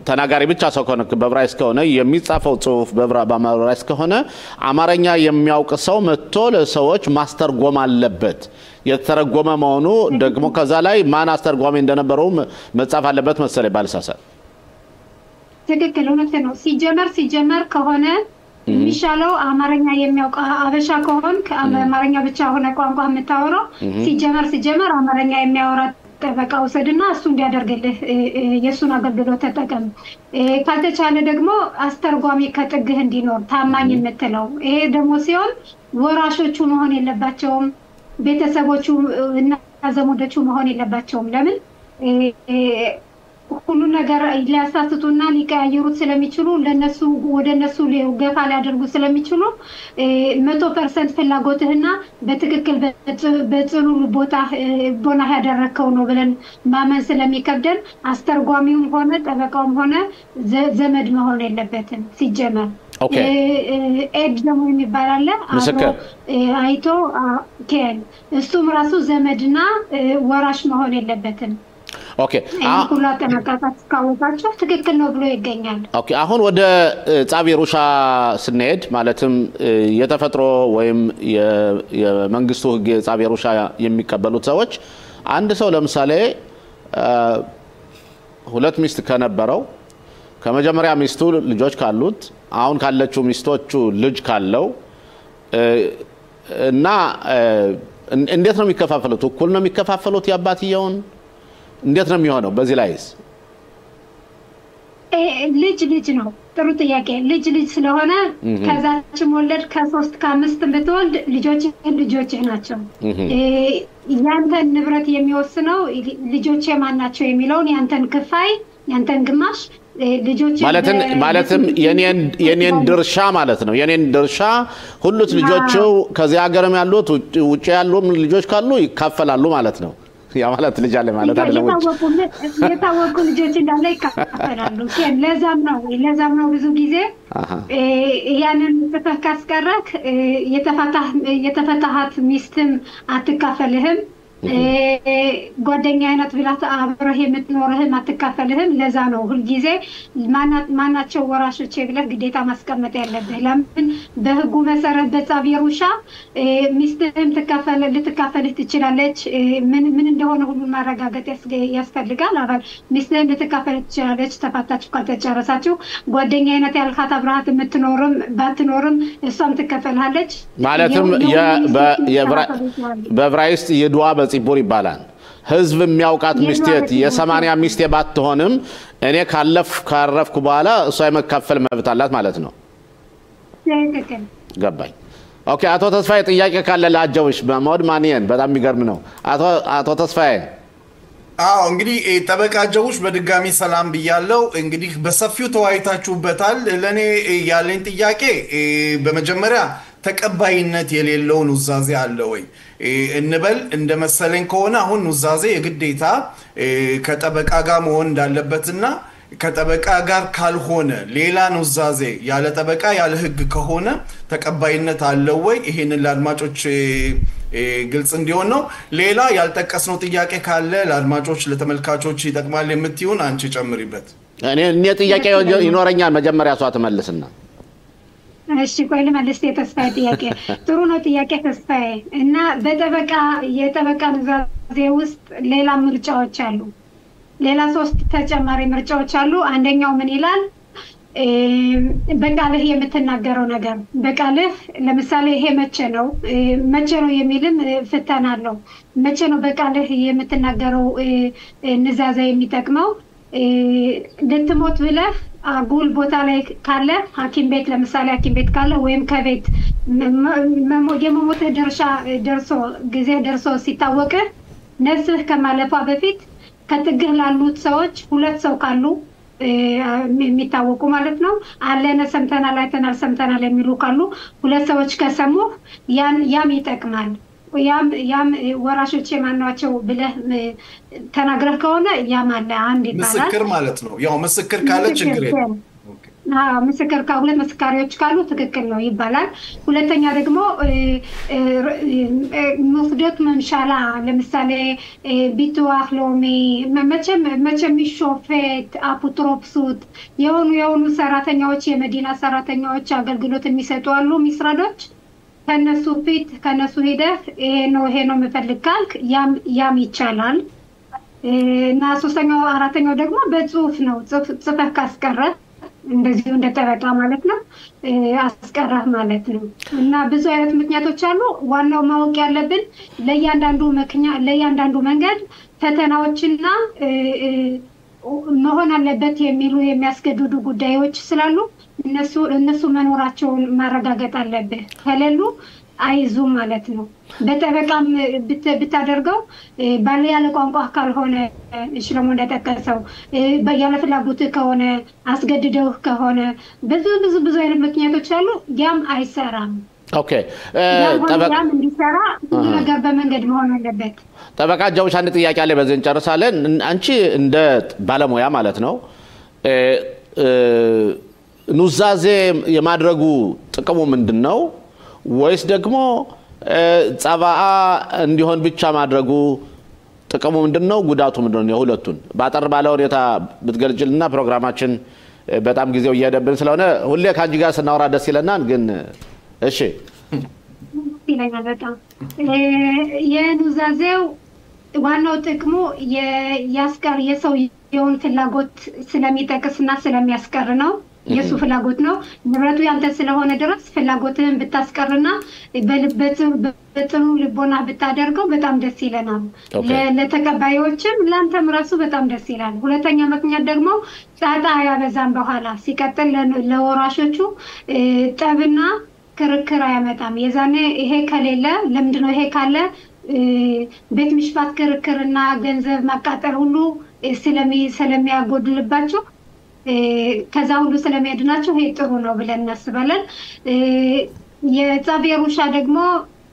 ተናጋሪ ብቻ ሰው ከሆነ በዕብራይስጥ ከሆነ የሚጻፈው ጽሁፍ በዕብራይስጥ ከሆነ አማርኛ የሚያውቅ ሰው መጥቶ ለሰዎች ማስተርጎም አለበት። የተረጎመ መሆኑ ደግሞ ከዛ ላይ ማን አስተርጓሚ እንደነበረው መጻፍ አለበት መሰለኝ ባልሳሳት። ትክክል እውነት ነው። ሲጀመር ከሆነ የሚሻለው አማርኛ የሚያውቅ አበሻ ከሆነ አማርኛ ብቻ ሆነ ቋንቋ የምታወራው ሲጀመር አማርኛ የሚያወራ ጠበቃ ወሰድና እሱ እንዲያደርግልህ የሱን አገልግሎት ተጠቀም። ካልተቻለ ደግሞ አስተርጓሚ ከጥግህ እንዲኖር ታማኝ የምትለው ይሄ ደግሞ ሲሆን ወራሾቹ መሆን የለባቸውም፣ ቤተሰቦቹ እና ዘመዶቹ መሆን የለባቸውም። ለምን ሁሉ ነገር ሊያሳስቱና ሊቀያየሩት ስለሚችሉ ለነሱ ወደነሱ ገፋ ሊያደርጉ ስለሚችሉ 100% ፍላጎትህና በትክክል በጽኑ ቦና ያደረከው ነው ብለን ማመን ስለሚከብደን አስተርጓሚውም ሆነ ጠበቃውም ሆነ ዘመድ መሆን የለበትም ሲጀመር። ኤድ ደግሞ የሚባል አለ አይቶ ኬን እሱም ራሱ ዘመድና ወራሽ መሆን የለበትም። ኦኬ ሁሉ አጠናቃቃት ካወቃቸው ትክክል ነው ብሎ ይገኛል። ኦኬ አሁን ወደ ጻብ የሩሻ ስንሄድ ማለትም የተፈጥሮ ወይም የመንግስቱ ህግ ጻብ የሩሻ የሚቀበሉት ሰዎች አንድ ሰው ለምሳሌ ሁለት ሚስት ከነበረው ከመጀመሪያ ሚስቱ ልጆች ካሉት አሁን ካለችው ሚስቶቹ ልጅ ካለው እና እንዴት ነው የሚከፋፈሉት? እኩል ነው የሚከፋፈሉት ያባትየውን? እንዴት ነው የሚሆነው? በዚህ ላይስ ልጅ ነው። ጥሩ ጥያቄ። ልጅ ስለሆነ ከዛችም ወለድ ከ3 ከ5 ብትወልድ ልጆችህ ናቸው። ያንተን ንብረት የሚወስነው ልጆች ማን ናቸው የሚለውን ያንተን ክፋይ ያንተን ግማሽ ልጆች ማለትም የኔን ድርሻ ማለት ነው። የኔን ድርሻ ሁሉት ልጆቹ ከዚህ ሀገርም ያሉት ውጪ ያሉም ልጆች ካሉ ይካፈላሉ ማለት ነው። ያ ማለት ልጅ አለ ማለት አይደለም። የታወቁ ልጆች እንዳለ ይካፈላሉ። ለዛም ነው ብዙ ጊዜ ያንን ተፈካ ካስቀረክ የተፈታሃት ሚስትም አትካፈልህም። ጓደኛ አይነት ብላት አብረህ የምትኖርህም አትካፈልህም። ለዛ ነው ሁሉ ጊዜ ማናቸው ወራሾች ብለህ ግዴታ ማስቀመጥ ያለብህ። ለምን በህጉ መሰረት በጻብ የሩሻ ሚስትህም ልትካፈልህ ትችላለች። ምን እንደሆነ ሁሉ ማረጋገጥ ያስፈልጋል። አባል ሚስትህም ልትካፈልህ ትችላለች ተፋታችሁ ካልተጨረሳችሁ። ጓደኛ አይነት ያልካት አብረሃት የምትኖርም ባትኖርም እሷም ትከፈልሃለች። ማለትም በዕብራይስጥ የዱዓ በጽቡር ይባላል። ህዝብ የሚያውቃት ሚስቴት የ80 ሚስቴ ባትሆንም እኔ ካረፍኩ በኋላ እሷ የመካፈል መብት አላት ማለት ነው። ገባኝ። ኦኬ አቶ ተስፋዬ ጥያቄ ካለ ላጀውሽ በመወድ ማንየን በጣም የሚገርም ነው። አቶ ተስፋዬ እንግዲህ ጠበቃ ጀውሽ በድጋሚ ሰላም ብያለው። እንግዲህ በሰፊው ተወያይታችሁበታል። ለኔ ያለኝ ጥያቄ በመጀመሪያ ተቀባይነት የሌለው ኑዛዜ አለ ወይ እንበል እንደመሰለኝ ከሆነ አሁን ኑዛዜ የግዴታ ከጠበቃ ጋር መሆን እንዳለበትና ከጠበቃ ጋር ካልሆነ ሌላ ኑዛዜ ያለ ጠበቃ ያለ ህግ ከሆነ ተቀባይነት አለው ወይ? ይሄንን ለአድማጮች ግልጽ እንዲሆን ነው። ሌላ ያልጠቀስነው ጥያቄ ካለ ለአድማጮች ለተመልካቾች ይጠቅማል የምትዩን አንቺ ጨምሪበት። እኔ ጥያቄ ይኖረኛል መጀመሪያ ሷ ተመልስና እሺ ቆይ ልመልስ። የተስፋዬ ጥያቄ ጥሩ ነው ጥያቄ ተስፋዬ። እና የጠበቃ ኑዛዜ ውስጥ ሌላ ምርጫዎች አሉ። ሌላ 3 ተጨማሪ ምርጫዎች አሉ። አንደኛው ምን ይላል? በቃልህ የምትናገረው ነገር በቃልህ ለምሳሌ ይሄ መቼ ነው የሚልም ፍተና አለው። መቼ ነው በቃልህ የምትናገረው ንዛዜ የሚጠቅመው? ልትሞት ብለህ አጉል ቦታ ላይ ካለ ሐኪም ቤት ለምሳሌ ሐኪም ቤት ካለ ወይም ከቤት የመሞት ጊዜ ደርሶ ሲታወቅ ነፍስህ ከማለፏ በፊት ከጥግህ ላሉት ሰዎች ሁለት ሰው ካሉ የሚታወቁ ማለት ነው አለነ ሰምተናል አይተናል ሰምተናል የሚሉ ካሉ ሁለት ሰዎች ከሰሙ ያም ይጠቅማል ያም ወራሾች የማናቸው ብለህ ተናግረህ ከሆነ ያም አለ አንድ ይባላል ምስክር ማለት ነው ያው ምስክር ካለ ችግር የለም ምስክር ሁለት መስካሪዎች ካሉ ትክክል ነው ይባላል ሁለተኛ ደግሞ መፍደት መምሻላ ለምሳሌ ቢትዋህ ሎሚ መቼም ሾፌት አፑትሮፕሱት የሆኑ ሰራተኛዎች የመዲና ሰራተኛዎች አገልግሎት የሚሰጡ አሉ ሚስራዶች ከነሱ ፊት ከነሱ ሄደህ ይሄ ነው የምፈልግ ካልክ ያም ይቻላል እና ሶስተኛው አራተኛው ደግሞ በጽሁፍ ነው ጽፈህ ካስቀረህ እንደዚህ እንደተበጣ ማለት ነው አስቀረህ ማለት ነው እና ብዙ አይነት ምክንያቶች አሉ ዋናው ማወቅ ያለብን ለእያንዳንዱ መንገድ ፈተናዎችና መሆን አለበት የሚሉ የሚያስገድዱ ጉዳዮች ስላሉ እነሱ መኖራቸውን ማረጋገጥ አለብህ ከሌሉ አይዙ ማለት ነው በተበቃም ብታደርገው ባለ ያለ ቋንቋ ካልሆነ ሽለሞ እንደተከሰው በያለ ፍላጎት ከሆነ አስገድደው ከሆነ ብዙ አይነት ምክንያቶች አሉ ያም አይሰራም ኦኬ ያም እንዲሰራ ነገር በመንገድ መሆን አለበት ጠበቃ ጃውሽ አንድ ጥያቄ አለ በዚህ እንጨርሳለን አንቺ እንደ ባለሙያ ማለት ነው ኑዛዜ የማድረጉ ጥቅሙ ምንድነው ወይስ ደግሞ ጻባአ እንዲሆን ብቻ ማድረጉ ጥቅሙ ምንድነው ጉዳቱ ምንድነው የሁለቱን ባጠር ባለ ሁኔታ ብትገልጭልና ፕሮግራማችን በጣም ጊዜው እየደብን ስለሆነ ሁሌ ካንጂ ጋር ስናወራ ደስ ይለናል ግን እሺ ይለኛል በጣም የኑዛዜው ዋናው ጥቅሙ ያስቀር የሰው የሆነ ፍላጎት ስለሚጠቅስና ስለሚያስቀር ነው የሱ ፍላጎት ነው ንብረቱ ያንተ ስለሆነ ድረስ ፍላጎትህን ብታስቀርና በጥሩ ልቦና ብታደርገው በጣም ደስ ይለናል ለተቀባዮችም ላንተም ራሱ በጣም ደስ ይላል ሁለተኛ ምክንያት ደግሞ ጣጣ ያበዛም በኋላ ሲቀጥል ለወራሾቹ ጠብና ክርክር ያመጣም የዛኔ ይሄ ከሌለ ለምንድነው ይሄ ካለ ቤት ምሽፋት ክርክርና ገንዘብ ማቃጠል ሁሉ ስለሚያጎድልባቸው ከዛ ሁሉ ስለሚያድናቸው ይሄ ጥሩ ነው ብለን እናስባለን የጻቤሩሻ ደግሞ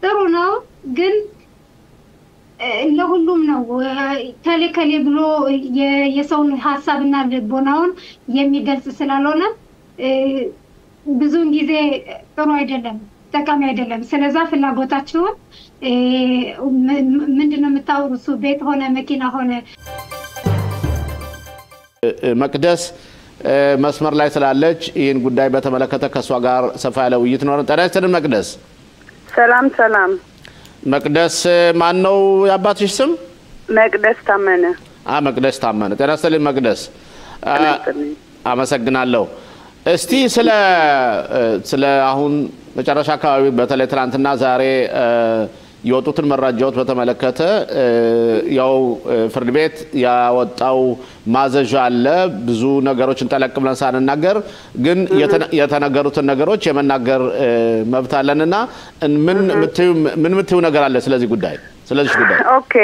ጥሩ ነው ግን ለሁሉም ነው ከሌ ብሎ የሰውን ሐሳብና ልቦናውን የሚገልጽ ስላልሆነ ብዙን ጊዜ ጥሩ አይደለም ጠቃሚ አይደለም ስለዛ ፍላጎታቸውን ምንድነው የምታወሩት ቤት ሆነ መኪና ሆነ መቅደስ መስመር ላይ ስላለች ይህን ጉዳይ በተመለከተ ከሷ ጋር ሰፋ ያለ ውይይት ነው ተራስተን መቅደስ ሰላም መቅደስ ማን ነው ያባትሽ ስም መቅደስ ታመነ መቅደስ ታመነ ተራስተን መቅደስ አመሰግናለሁ እስቲ ስለ አሁን መጨረሻ አካባቢ በተለይ ትናንትና ዛሬ የወጡትን መረጃዎች በተመለከተ ያው ፍርድ ቤት ያወጣው ማዘዣ አለ ብዙ ነገሮችን ተለቅመን ሳንናገር ግን የተነገሩትን ነገሮች የመናገር መብት አለንና ምን ምትዩ ነገር አለ ስለዚህ ጉዳይ ኦኬ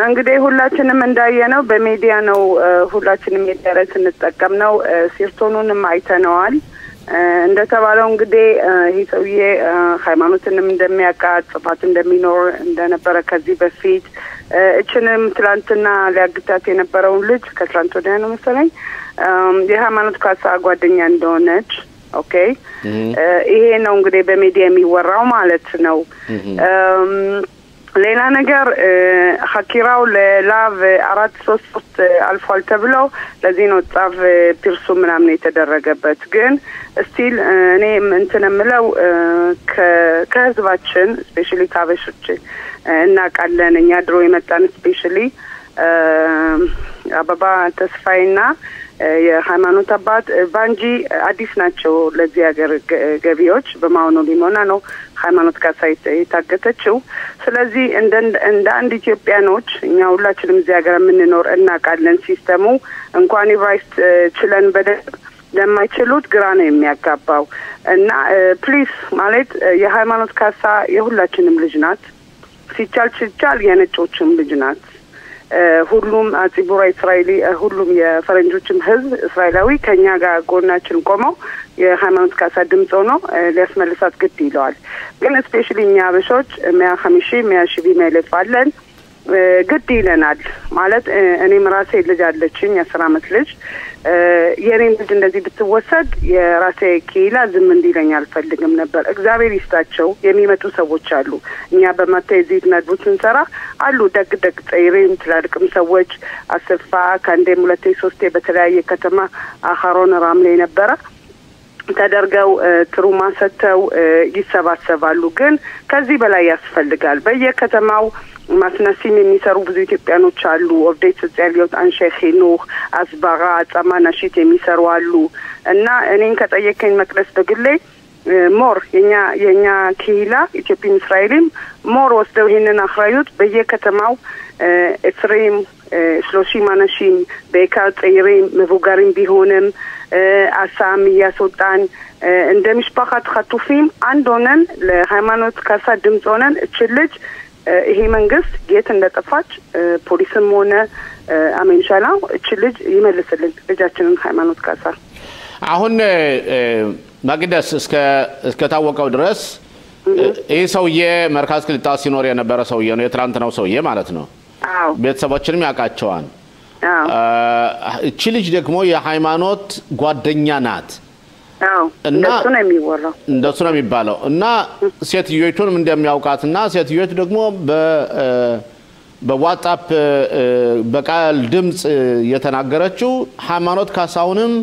እንግዲህ ሁላችንም እንዳየነው በሚዲያ ነው ሁላችንም የደረስ እንጠቀም ነው ሲርቶኑንም አይተነዋል እንደተባለው እንግዲህ ይሰውዬ ሃይማኖትንም እንደሚያቃጥ ጽፋት እንደሚኖር እንደነበረ ከዚህ በፊት እችንም ትላንትና ሊያግታት የነበረውን ልጅ ከትላንት ወዲያ ነው መሰለኝ የሃይማኖት ካሳ ጓደኛ እንደሆነች ኦኬ ይሄ ነው እንግዲህ በሚዲያ የሚወራው ማለት ነው ሌላ ነገር ሐኪራው ለላቭ 433 አልፏል ተብለው ለዚህ ነው ጻፍ ፒርሱ ምናምን የተደረገበት ግን ስቲል እኔ እንትነምለው ከህዝባችን ስፔሻሊ ካበሾች እናቃለን እኛ ድሮ የመጣን ስፔሻሊ አበባ ተስፋይና የሃይማኖት አባት ቫንጂ አዲስ ናቸው ለዚህ ሀገር ገቢዎች በማውኖ ሊሞና ነው ሃይማኖት ካሳይት የታገተችው ስለዚህ እንደ አንድ ኢትዮጵያኖች እኛ ሁላችንም እዚህ ሀገር የምንኖር እናውቃለን ሲስተሙ እንኳን ኢቫይስት ችለን በደንብ ለማይችሉት ግራ ነው የሚያጋባው እና ፕሊዝ ማለት የሃይማኖት ካሳ የሁላችንም ልጅ ናት ሲቻል የነጮችም ልጅ ናት ሁሉም አጽቡራ እስራኤሊ ሁሉም የፈረንጆችም ህዝብ እስራኤላዊ ከኛ ጋር ጎናችን ቆመው የሃይማኖት ካሳ ድምጽ ነው ሊያስመልሳት ግድ ይለዋል ግን ስፔሻሊ እኛ አበሾች 150 መልፍ አለን ግድ ይለናል ማለት እኔም ራሴ ልጅ አለችኝ 10 አመት ልጅ የኔን ልጅ እንደዚህ ብትወሰድ የራሴ ኪላ ዝም እንዲለኝ አልፈልግም ነበር እግዚአብሔር ይስጣቸው የሚመጡ ሰዎች አሉ እኛ በማታይዚት ነድቡት እንሰራ አሉ ደግ ጠይሬም ትላልቅም ሰዎች አሰፋ ካንዴም 2-3 በተለያየ ከተማ አኻሮን ራምሌ ነበረ ተደርገው ትሩማ ሰተው ይሰባሰባሉ ግን ከዚህ በላይ ያስፈልጋል በየከተማው ማስናሲም የሚሰሩ ብዙ ኢትዮጵያኖች አሉ ኦርዴት ሶሻሊዮት አንሸኺኑህ አስባራ ጻማናሽት የሚሰሩ አሉ እና እኔን ከጠየቀኝ መቅደስ በግሌ ሞር የኛ ኪላ ኢትዮጵያ እስራኤልም ሞር ወስደው ይሄንን አኽራዩት በየከተማው ኤፍሬም 30 አናሺም በካል ጠይሬም መቡጋሪም ቢሆንም አሳም ያስወጣን እንደ ምሽፓኻት ኸቱፊም አንድ ሆነን ለሃይማኖት ካሳ ድምጽ ሆነን እችልጅ ይሄ መንግስት የት እንደጠፋች ፖሊስም ሆነ አሜንሻላው እችልጅ ይመልስልን ልጃችንን ሃይማኖት ካሳ አሁን ማግደስ እስከ ታወቀው ድረስ ይሄ ሰውዬ መርካዝ ክልታ ሲኖር የነበረ ሰውዬ ነው የትራንት ነው ሰውዬ ማለት ነው አዎ ቤተሰቦችንም ያቃቸዋል እቺ ልጅ ደግሞ የሃይማኖት ጓደኛ ናት አዎ እንደሱ ነው የሚባለው እና ሴትዮቹንም እንደሚያውቃትና ሴትዮቹ ደግሞ በዋትስአፕ በቃል ድምጽ የተናገረችው ሃይማኖት ካሳውንም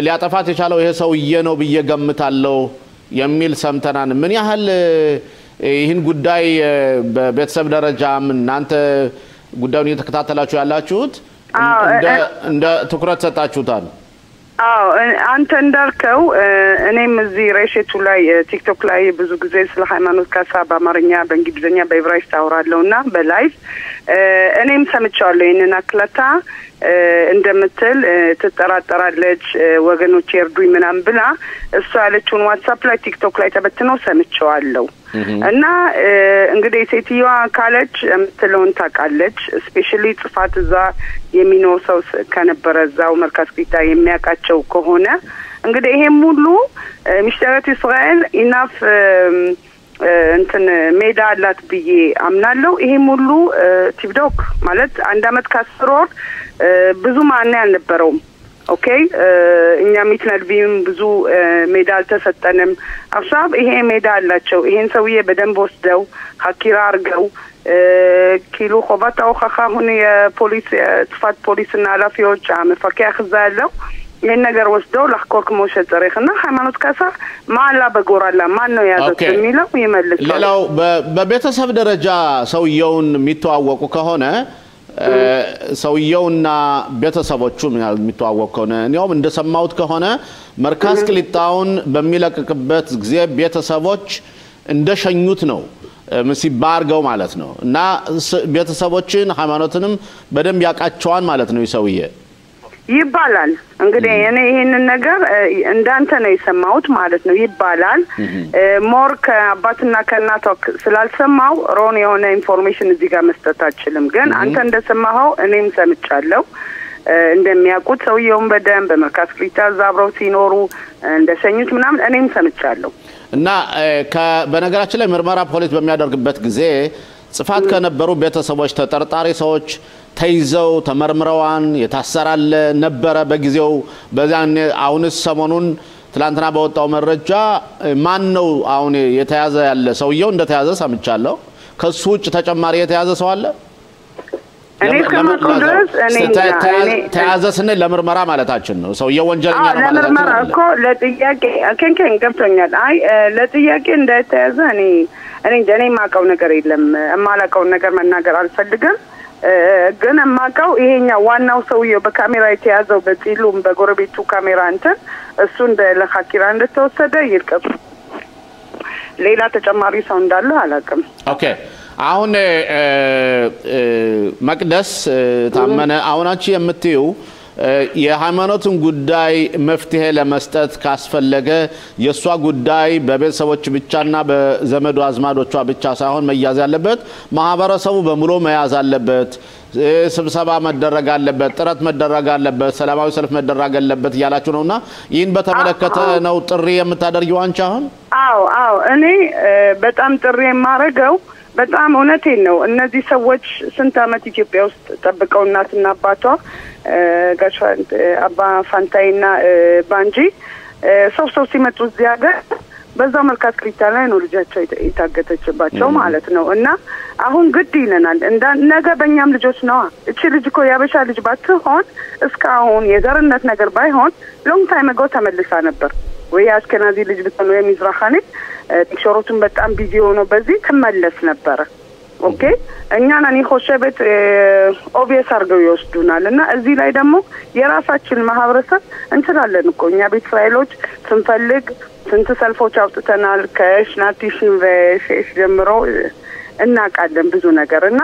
ሊያጠፋት የቻለው ይሄ ሰውዬ ነው በየገምታለው የሚል ሰምተናን ምን ያህል ይህን ጉዳይ በቤተሰብ ደረጃም እናንተ ጉዳዩን እየተከታተላችሁ ያላችሁት እንደ ትኩረት ሰጣችሁታል አዎ አንተ እንዳልከው እኔም እዚህ ሬሽቱ ላይ ቲክቶክ ላይ ብዙ ጊዜ ስለ ሃይማኖት ካሳ በአማርኛ በእንግሊዝኛ በዕብራይስጥ አወራለሁና በላይቭ እኔም ሰምቻለሁ ይሄንን አክላታ እንደምትል ትጠራጠራለች ወገኖች ይርዱኝ ምናም ብላ እሷ ያለችውን ዋትስአፕ ላይ ቲክቶክ ላይ ተበትነው ሰምቻለሁ እና እንግዲህ ሴትዮዋ ካለች የምትለውን ታውቃለች ስፔሻሊ ጽፋት እዛ የሚኖር ሰው ከነበረ እዛው መርካዝ ክሊታ የሚያውቃቸው ከሆነ እንግዲህ ይሄም ሁሉ ሚስተራት እስራኤል ኢናፍ እንትን ሜዳ አላት ብዬ አምናለሁ ይሄም ሁሉ ቲክቶክ ማለት አንድ አመት ከ10 ወር ብዙ ማን ያልነበረውም ኦኬ እኛ ሚትነድቢም ብዙ ሜዳ አልተሰጠንም አፍሳብ ይሄ ሜዳ አላቸው ይሄን ሰውዬ በደንብ ወስደው ሀኪራ አርገው ኪሎ ኸባታው ኸኻሁን የፖሊስ የጥፋት ፖሊስና ኃላፊዎች መፈከያ ያለው ይሄን ነገር ወስደው ለሐቆር ከሞሽ ተሪኽና ሃይማኖት ካሳ ማላ በጎራላ ማን ነው ያዘው የሚለው ይመልሳል ሌላው በቤተሰብ ደረጃ ሰውየውን የሚተዋወቁ ከሆነ ሰውየውና ቤተሰቦቹ የሚተዋወቁ ከሆነ እኔውም እንደሰማሁት ከሆነ መርካዝ ክሊታውን በሚለቅቅበት ጊዜ ቤተሰቦች እንደሸኙት ነው ሲባርገው ማለት ነው እና ቤተሰቦችን ሃይማኖትንም በደንብ ያቃቸዋል ማለት ነው ይሰውዬ ይባላል እንግዲህ እኔ ይሄንን ነገር እንዳንተ ነው የሰማሁት ማለት ነው ይባላል ሞር ከአባትና ከእናቷ ስላልሰማው ሮን የሆነ ኢንፎርሜሽን እዚህ ጋር መስጠት አልችልም ግን አንተ እንደሰማኸው እኔም ሰምቻለሁ እንደሚያውቁት ሰውየውን በደንብ በመርካዝ ክሊታ አብረው ሲኖሩ እንደሸኙት ምናምን እኔም ሰምቻለሁ እና በነገራችን ላይ ምርመራ ፖሊስ በሚያደርግበት ጊዜ ጽፋት ከነበሩ ቤተሰቦች ተጠርጣሪ ሰዎች ተይዘው ተመርምረዋን የታሰራል ነበረ በጊዜው በዛን አሁንስ ሰሞኑን ትላንትና በወጣው መረጃ ማን ነው አሁን የተያዘ ያለ ሰውየው እንደተያዘ ሰምቻለሁ ከሱ ውጭ ተጨማሪ የተያዘ ሰው አለ እኔ ከመቆንደስ እኔ ተያዘ ስንል ለምርመራ ማለታችን ነው ሰውየው ወንጀለኛ ነው ማለት ለምርመራ እኮ ለጥያቄ ከንከን ገብቶኛል አይ ለጥያቄ እንዳይተያዘ እኔ ማቀው ነገር የለም ማላቀው ነገር መናገር አልፈልግም ግን ማቀው ይሄኛ ዋናው ሰውየው በካሜራ የተያዘው በጽሉም በጎረቤቱ ካሜራ እንትን እሱ እንደ ለሐኪራ እንደተወሰደ ይልቀቁ ሌላ ተጨማሪ ሰው እንዳለ አላውቅም ኦኬ አሁን መቅደስ ታመነ አሁናቺ የምትዩ የሃይማኖትን ጉዳይ መፍትሄ ለመስጠት ካስፈለገ የሷ ጉዳይ በቤተሰቦች ብቻና በዘመዱ አዝማዶቿ ብቻ ሳይሆን መያዝ ያለበት ማህበረሰቡ በሙሉ መያዝ አለበት ስብሰባ መደረግ አለበት ጥረት መደረግ አለበት ሰላማዊ ሰልፍ መደረግ አለበት ያላችሁ ነውና ይህን በተመለከተ ነው ጥሪ የምታደርጊው አንቺ አሁን አዎ እኔ በጣም ጥሪ የማረጋው በጣም እውነቴን ነው እነዚህ ሰዎች ስንት አመት ኢትዮጵያ ውስጥ ተጠብቀው እናትና አባቷ ጋሻንት አባ ፋንታይና ባንጂ ሰው ሲመጡ እዚህ ሀገር በዛው መልካት ክሪስታን ላይ ነው ልጃቸው የታገተችባቸው ማለት ነው እና አሁን ግድ ይለናል ነገ በእኛም ልጆች ነው እቺ ልጅ እኮ ያበሻ ልጅ ባትሆን እስካሁን የዘርነት ነገር ባይሆን ሎንግ ታይም አጎ ተመልሳ ነበር ወይ አስከናዚ ልጅ ብትሆን ወይ ሚዝራኻኒ ቲክሾሮቱን በጣም ቢዚ ሆኖ በዚህ ተመለስ ነበር ኦኬ እኛና እኔ ሆሸበት ኦብቪየስ አርገው ይወስዱናልና እዚህ ላይ ደግሞ የራሳችን ማህበረሰብ እንችላለን እኮ እኛ ቤት እስራኤሎች ስንፈልግ ስንት ሰልፎች አውጥተናል ከሽናቲሽን በሼሽ ጀምሮ እናቃለን ብዙ ነገርና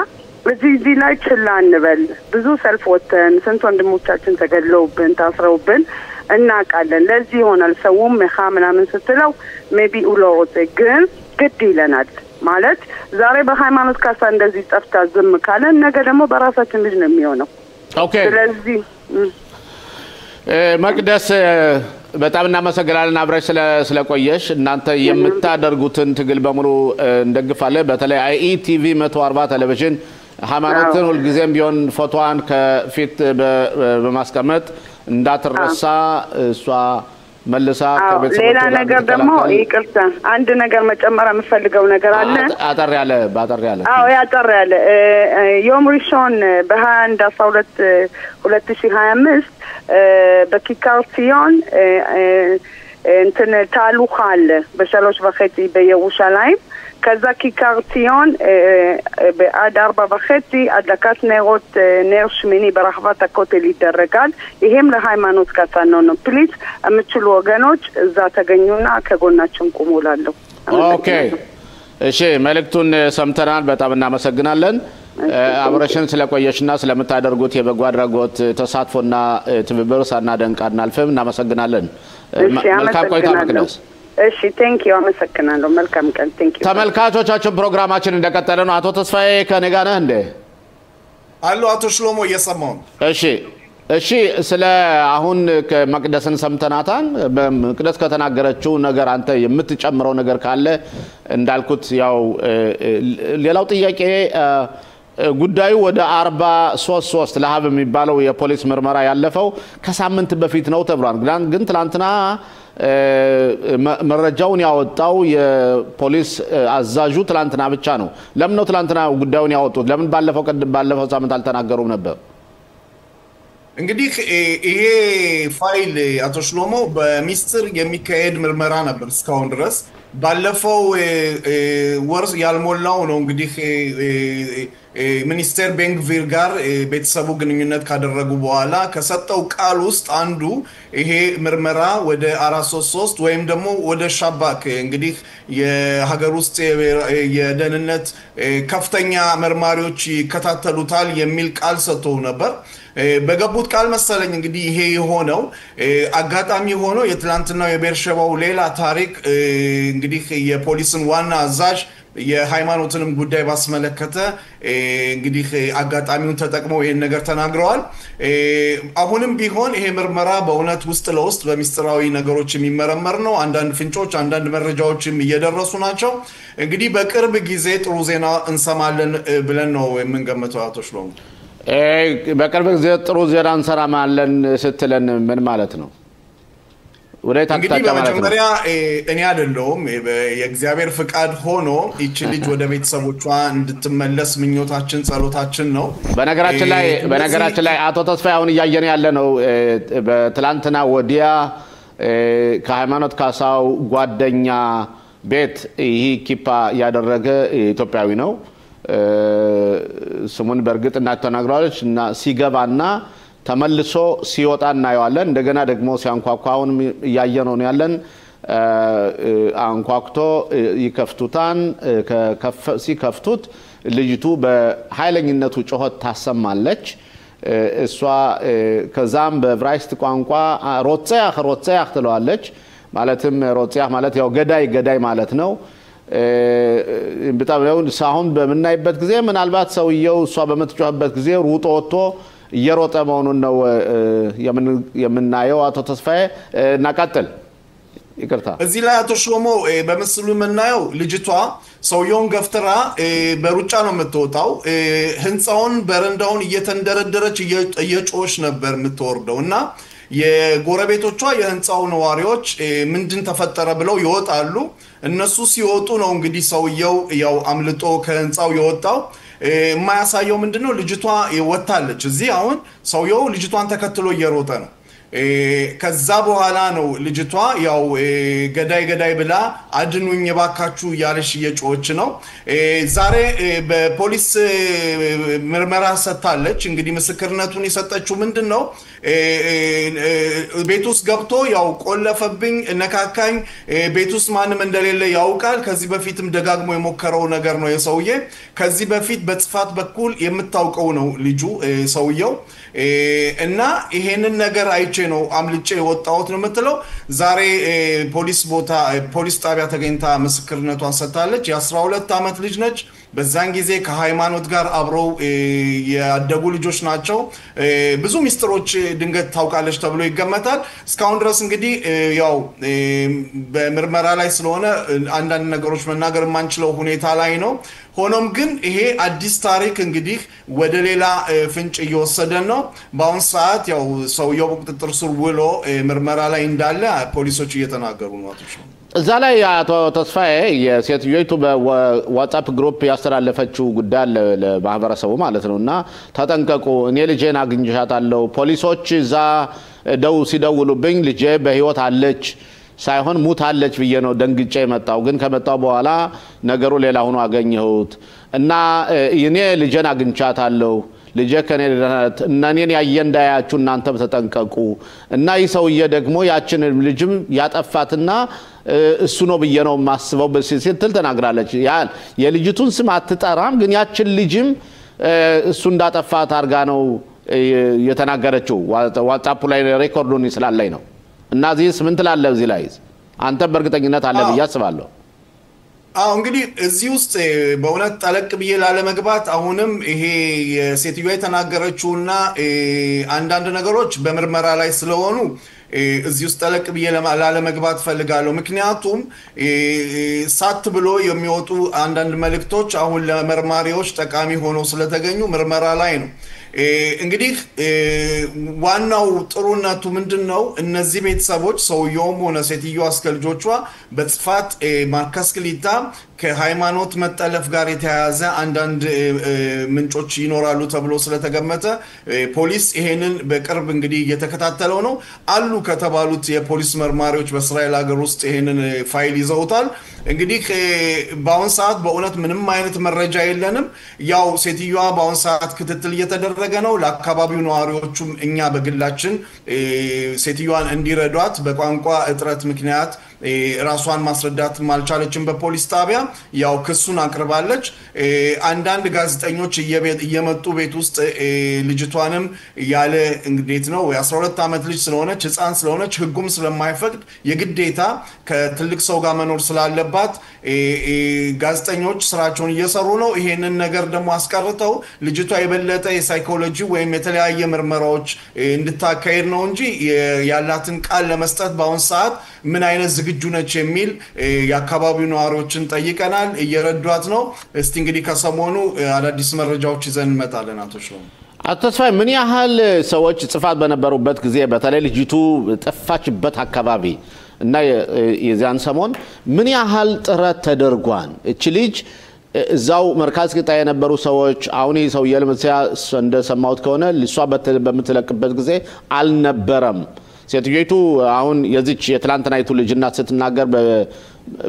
እዚህ ላይ ችላ እንበል ብዙ ሰልፍ ወተን ስንት ወንድሞቻችን ተገለውብን ታስረውብን እናቃለን ለዚህ ይሆናል ሰውም ምናምን ስትለው ሜቢ ኡሎት ግን ግድ ይለናል ማለት ዛሬ በሃይማኖት ካሳ እንደዚህ ጠፍታ ዝም ካለ ነገ ደግሞ በራሳችን ልጅ ነው የሚሆነው ኦኬ ስለዚህ መቅደስ በጣም እናመሰግናለን አብረሽ ስለቆየሽ እናንተ የምታደርጉትን ትግል በሙሉ እንደግፋለን በተለይ IETV 140 ቴሌቪዥን ሃይማኖትን ሁሉ ጊዜም ቢሆን ፎቶዋን ከፊት በማስቀመጥ እንዳትረሳ እሷ መልሳ ከቤተሰቦቿ ሌላ ነገር ደግሞ ይቅርታ አንድ ነገር መጨመር የምፈልገው ነገር አለ አጠር ያለ ያጠር ያለ ዮም ሪሾን በ21 2025 በኪካር ציון እንትን ታሉኻ አለ በ3:30 በኢየሩሳሌም ከዛ ኪካር ציון בעד 4:30 הדלקת נרות נר שמיני ברחבת הכותל ይደረጋል ይሄም ለሃይማኖት ካሳ ነው ፕሊዝ የምትችሉ ወገኖች እዛ ተገኙና ከጎናችን ቁሙላለሁ ኦኬ እሺ መልእክቱን ሰምተናል በጣም እናመሰግናለን አብረሽን ስለቆየሽና ስለምታደርጉት የበጎ አድራጎት ተሳትፎና ትብብር ሳናደንቅ አናልፍም እናመሰግናለን መልካም ቆይታ መቅደስ እሺ ቴንክ ዩ አመሰግናለሁ መልካም ቀን ቴንክ ዩ ተመልካቾቻችን ፕሮግራማችን እንደቀጠለ ነው አቶ ተስፋዬ ከኔ ጋር ነህ እንዴ አሎ አቶ ሽሎሞ እየሰማው እሺ ስለ አሁን ከመቅደስን ሰምተናታን በመቅደስ ከተናገረችው ነገር አንተ የምትጨምረው ነገር ካለ እንዳልኩት ያው ሌላው ጥያቄ ጉዳዩ ወደ 433 ለሀብ የሚባለው የፖሊስ ምርመራ ያለፈው ከሳምንት በፊት ነው ተብሏል ግን ትላንትና መረጃውን ያወጣው የፖሊስ አዛዡ ትላንትና ብቻ ነው ለምን ነው ትላንትና ጉዳዩን ያወጡት ለምን ባለፈው ሳምንት አልተናገሩም ነበር እንግዲህ ይሄ ፋይል አቶ ሽሎሞ በሚስጥር የሚካሄድ ምርመራ ነበር እስካሁን ድረስ ባለፈው ወርስ ያልሞላው ነው እንግዲህ ሚኒስተር ቤንግቪር ጋር ቤተሰቡ ግንኙነት ካደረጉ በኋላ ከሰጠው ቃል ውስጥ አንዱ ይሄ ምርመራ ወደ 433 ወይም ደግሞ ወደ ሻባክ እንግዲህ የሀገር ውስጥ የደህንነት ከፍተኛ መርማሪዎች ይከታተሉታል የሚል ቃል ሰጥተው ነበር በገቡት ቃል መሰለኝ እንግዲህ ይሄ የሆነው አጋጣሚ ሆኖ የትላንትናው የቤርሸባው ሌላ ታሪክ እንግዲህ የፖሊስን ዋና አዛዥ የሃይማኖትንም ጉዳይ ባስመለከተ እንግዲህ አጋጣሚውን ተጠቅመው ይሄን ነገር ተናግረዋል አሁንም ቢሆን ይሄ ምርመራ በእውነት ውስጥ ለውስጥ በሚስጥራዊ ነገሮች የሚመረመር ነው አንዳንድ ፍንጮች አንዳንድ መረጃዎችም እየደረሱ ናቸው እንግዲህ በቅርብ ጊዜ ጥሩ ዜና እንሰማለን ብለን ነው የምንገምተው አቶ ሽሎሞ በቅርብ ጊዜ ጥሩ ዜና እንሰማለን ስትለን ምን ማለት ነው ወዴት አቅጣጫ ማለት ነው መጀመሪያ እኔ አይደለሁም የእግዚአብሔር ፍቃድ ሆኖ እቺ ልጅ ወደ ቤተሰቦቿ እንድትመለስ ምኞታችን ጸሎታችን ነው በነገራችን ላይ አቶ ተስፋዬ አሁን ያየነ ያለ ነው በትላንትና ወዲያ ከሃይማኖት ካሳው ጓደኛ ቤት ይሄ ኪፓ ያደረገ ኢትዮጵያዊ ነው ስሙን በርግጥ እናተናግራለች እና ሲገባና ተመልሶ ሲወጣ እናየዋለን እንደገና ደግሞ ሲያንኳኳውን ያየነው ነው ያለን አንኳክቶ ይከፍቱታን ሲከፍቱት ልጅቱ በኃይለኝነቱ ጮኸት ታሰማለች እሷ ከዛም በዕብራይስጥ ቋንቋ ሮጽያህ ትለዋለች ማለትም ሮጽያህ ማለት ያው ገዳይ ማለት ነው በጣም ነው ሳሁን በመናይበት ጊዜ ምናልባት ሰውየው እሷ በመትጮህበት ጊዜ ሩጦ ወጥቶ እየሮጠ መሆኑን ነው የምናየው አቶ ተስፋዬ እናቀጥል ይቅርታ እዚህ ላይ አቶ ሾሞ በመስሉ የምናየው ልጅቷ ሰውየውን ገፍትራ በሩጫ ነው የምትወጣው ህንጻውን በረንዳውን እየተንደረደረች እየጮሽ ነበር የምትወርደውና የጎረቤቶቿ የህንጻው ነዋሪዎች ምንድን ተፈጠረ ብለው ይወጣሉ እነሱ ሲወጡ ነው እንግዲህ ሰውየው ያው አምልጦ ከህንጻው የወጣው የማያሳየው ምንድነው ልጅቷ ወጣለች እዚህ አሁን ሰውየው ልጅቷን ተከትሎ እየሮጠ ነው ከዛ በኋላ ነው ልጅቷ ያው ገዳይ ብላ አድኑኝ የባካቹ ያለሽ እየጮች ነው ዛሬ በፖሊስ ምርመራ ሰጣለች እንግዲህ ምስክርነቱን የሰጠችው ምንድነው ቤቱስ ገብቶ ያው ቆለፈብኝ ነካካኝ ቤቱስ ማንም እንደሌለ ያውቃል ከዚህ በፊትም ደጋግሞ የሞከረው ነገር ነው የሰውዬ ከዚህ በፊት በጽፋት በኩል የምታውቀው ነው ልጁ ሰውየው እና ይሄንን ነገር አይቼ ነው አምልጬ ወጣሁት ነው የምትለው ዛሬ ፖሊስ ጣቢያ ተገኝታ ምስክርነቷን ሰጣለች የ12 አመት ልጅ ነች በዛን ጊዜ ከሃይማኖት ጋር አብረው ያደጉ ልጆች ናቸው ብዙ ሚስጥሮች ድንገት ታውቃለች ተብሎ ይገመታል እስካሁን ድረስ እንግዲህ ያው በምርመራ ላይ ስለሆነ አንዳንድ ነገሮች መናገር ማንችለው ሁኔታ ላይ ነው ሆኖም ግን ይሄ አዲስ ታሪክ እንግዲህ ወደ ሌላ ፍንጭ እየወሰደን ነው በአሁን ሰዓት ያው ሰውየው በቁጥጥር ስር ውሎ ምርመራ ላይ እንዳለ ፖሊሶች እየተናገሩ ነው አጥሽ እዛ ላይ አቶ ተስፋዬ የሴትዮይቱ በዋትስአፕ ግሩፕ ያስተላለፈችው ጉዳይ ለማህበረሰቡ ማለት ነውና ተጠንቀቁ እኔ ልጄን አግኝቻታለሁ ፖሊሶች እዛ ሲደውሉብኝ ልጄ በህይወት አለች ሳይሆን ሙታለች ብዬ ነው ደንግጬ መጣው ግን ከመጣው በኋላ ነገሩ ሌላ ሆኖ አገኘሁት እና እኔ ልጄን አግኝቻታለሁ ልጄ ከኔ እናኔን ያየንዳያችሁ እናንተም ተጠንቀቁ እና ይሰውዬ ደግሞ ያችን ልጅም ያጠፋትና እሱ ነው ብዬ ነው ማስበው በሲል ተናግራለች ያን የልጅቱን ስም አትጠራም ግን ያችን ልጅም እሱ እንዳጠፋት አርጋ ነው የተናገረችው ዋትስአፕ ላይ ሬኮርዱን ይስላለኝ ነው እና ዚስ ምን ትላለ እዚህ ላይ አንተ በርግጠኝነት አለ ብዬ አስባለሁ እንግዲህ እዚህ ውስጥ በእውነት ጠለቅ ብዬ ላለመግባት አሁንም ይሄ የሴትዮዋ የተናገረችውና አንዳንድ ነገሮች በምርመራ ላይ ስለሆኑ እዚህ ውስጥ ጠለቅ ብዬ ላለመግባት ፈልጋለሁ ምክንያቱም ሳት ብሎ የሚወጡ አንዳንድ መልእክቶች አሁን ለመርማሪዎች ጠቃሚ ሆነው ስለተገኙ ምርመራ ላይ ነው እንግዲህ ዋናው ጥሩነቱ ምንድነው እነዚህ ቤተሰቦች ሰውየውም ሆነ ሴትዮዋ አስከልጆቿ በጽፋት ማርከስክሊታ ከሃይማኖት መጠለፍ ጋር የተያያዘ አንዳንድ ምንጮች ይኖራሉ ተብሎ ስለተገመተ ፖሊስ ይሄንን በቅርብ እንግዲህ እየተከታተለው ነው አሉ ከተባሉት የፖሊስ መርማሪዎች በእስራኤል ሀገር ውስጥ ይሄንን ፋይል ይዘውታል እንግዲህ በአሁን ሰዓት በእውነት ምንም አይነት መረጃ የለንም ያው ሴትዮዋ በአሁን ሰዓት ክትትል እየተደረገ ነው ለአካባቢው ነዋሪዎቹም እኛ በግላችን ሴትዮዋን እንዲረዷት በቋንቋ እጥረት ምክንያት ራሷን ማስረዳት ማልቻለችን በፖሊስ ጣቢያ ያው ክሱን አቅርባለች አንዳንድ ጋዜጠኞች እየመጡ ቤት ውስጥ ልጅቷንም ያለ እንግዲህ ነው የ12 አመት ልጅ ስለሆነች ህፃን ስለሆነች ህጉም ስለማይፈቅድ የግዴታ ከትልቅ ሰው ጋር መኖር ስላለባት ጋዜጠኞች ስራቸውን እየሰሩ ነው ይሄንን ነገር ደግሞ አስቀርተው ልጅቷ የበለጠ የሳይኮሎጂ ወይም የተለያየ ምርመራዎች እንድታካሄድ ነው እንጂ ያላትን ቃል ለመስጠት በአሁን ሰዓት ምን አይነት ዝግጁ ነች የሚል የአካባቢው ነዋሪዎችን ጠይቀናል እየረዷት ነው እስቲ እንግዲህ ከሰሞኑ አዳዲስ መረጃዎች ይዘን እንመጣለን አቶሽ ነው አተስፋይ ምን ያህል ሰዎች ጽፋት በነበሩበት ጊዜ በተለይ ልጅቱ ጠፋችበት አካባቢ እና የዛን ሰሞን ምን ያህል ጥረት ተደርጓል እቺ ልጅ እዛው መርካዝ ቅጣ የነበሩ ሰዎች አሁን ይሰው የለምሲያ እንደሰማውት ከሆነ ልሷ በመተለቅበት ጊዜ አልነበረም ሴትዮይቱ አሁን የዚች የትላንትናይቱ ልጅና ስትናገር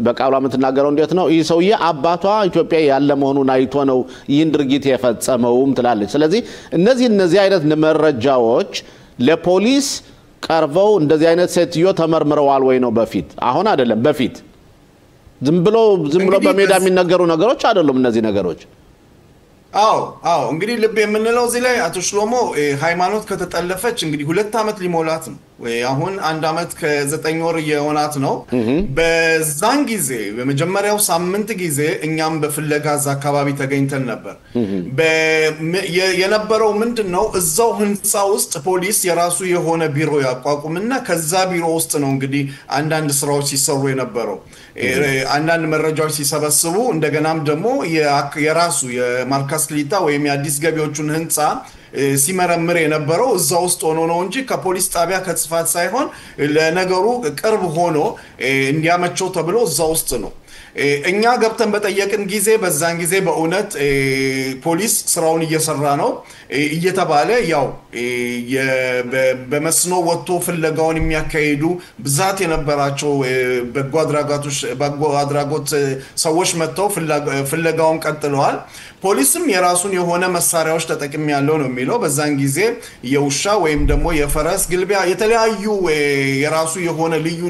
በቃሏ የምትናገረው እንዴት ነው? ይህ ሰውዬ አባቷ ኢትዮጵያ ያለ መሆኑን አይቶ ነው ይህን ድርጊት የፈጸመውም ትላለች። ስለዚህ እነዚህ አይነት መረጃዎች ለፖሊስ ቀርበው እንደዚህ አይነት ሴትዮ ተመርምረዋል ወይ ነው? በፊት አሁን አይደለም፣ በፊት ዝም ብሎ በሜዳ የሚነገሩ ነገሮች አይደሉም እነዚህ ነገሮች። አዎ እንግዲህ ልብ የምንለው እዚህ ላይ አቶ ሽሎሞ ሃይማኖት ከተጠለፈች እንግዲህ 2 ዓመት ሊሞላት ነው። አሁን 1 ዓመት ከ9 ወር የሆናት ነው። በዛን ጊዜ በመጀመሪያው ሳምንት ጊዜ እኛም በፍለጋዝ አካባቢ ተገኝተን ነበር። የነበረው ምንድነው እዛው ህንጻ ውስጥ ፖሊስ የራሱ የሆነ ቢሮ ያቋቁምና ከዛ ቢሮ ውስጥ ነው እንግዲህ አንዳንድ ስራዎች ሲሰሩ የነበረው። አንዳንድ መረጃዎች ሲሰበስቡ እንደገናም ደግሞ የራሱ የማርካስ ሊታ ወይም የአዲስ ገቢዎቹን ህንጻ ሲመረምር የነበረው እዛ ውስጥ ሆኖ ነው እንጂ ከፖሊስ ጣቢያ ከጽፋት ሳይሆን ለነገሩ ቅርብ ሆኖ እንዲያመቸው ተብሎ እዛ ውስጥ ነው። እኛ ገብተን በጠየቅን ጊዜ በዛን ጊዜ በእውነት ፖሊስ ስራውን እየሰራ ነው እየተባለ ያው በመስኖ ወጥቶ ፍለጋውን የሚያካሂዱ ብዛት የነበራቸው በጎ አድራጎት ሰዎች መጥተው ፍለጋውን ቀጥለዋል። ፖሊስም የራሱን የሆነ መሳሪያዎች ተጠቅም ያለው ነው የሚለው። በዛን ጊዜ የውሻ ወይም ደግሞ የፈረስ ግልቢያ የተለያዩ የራሱ የሆነ ልዩ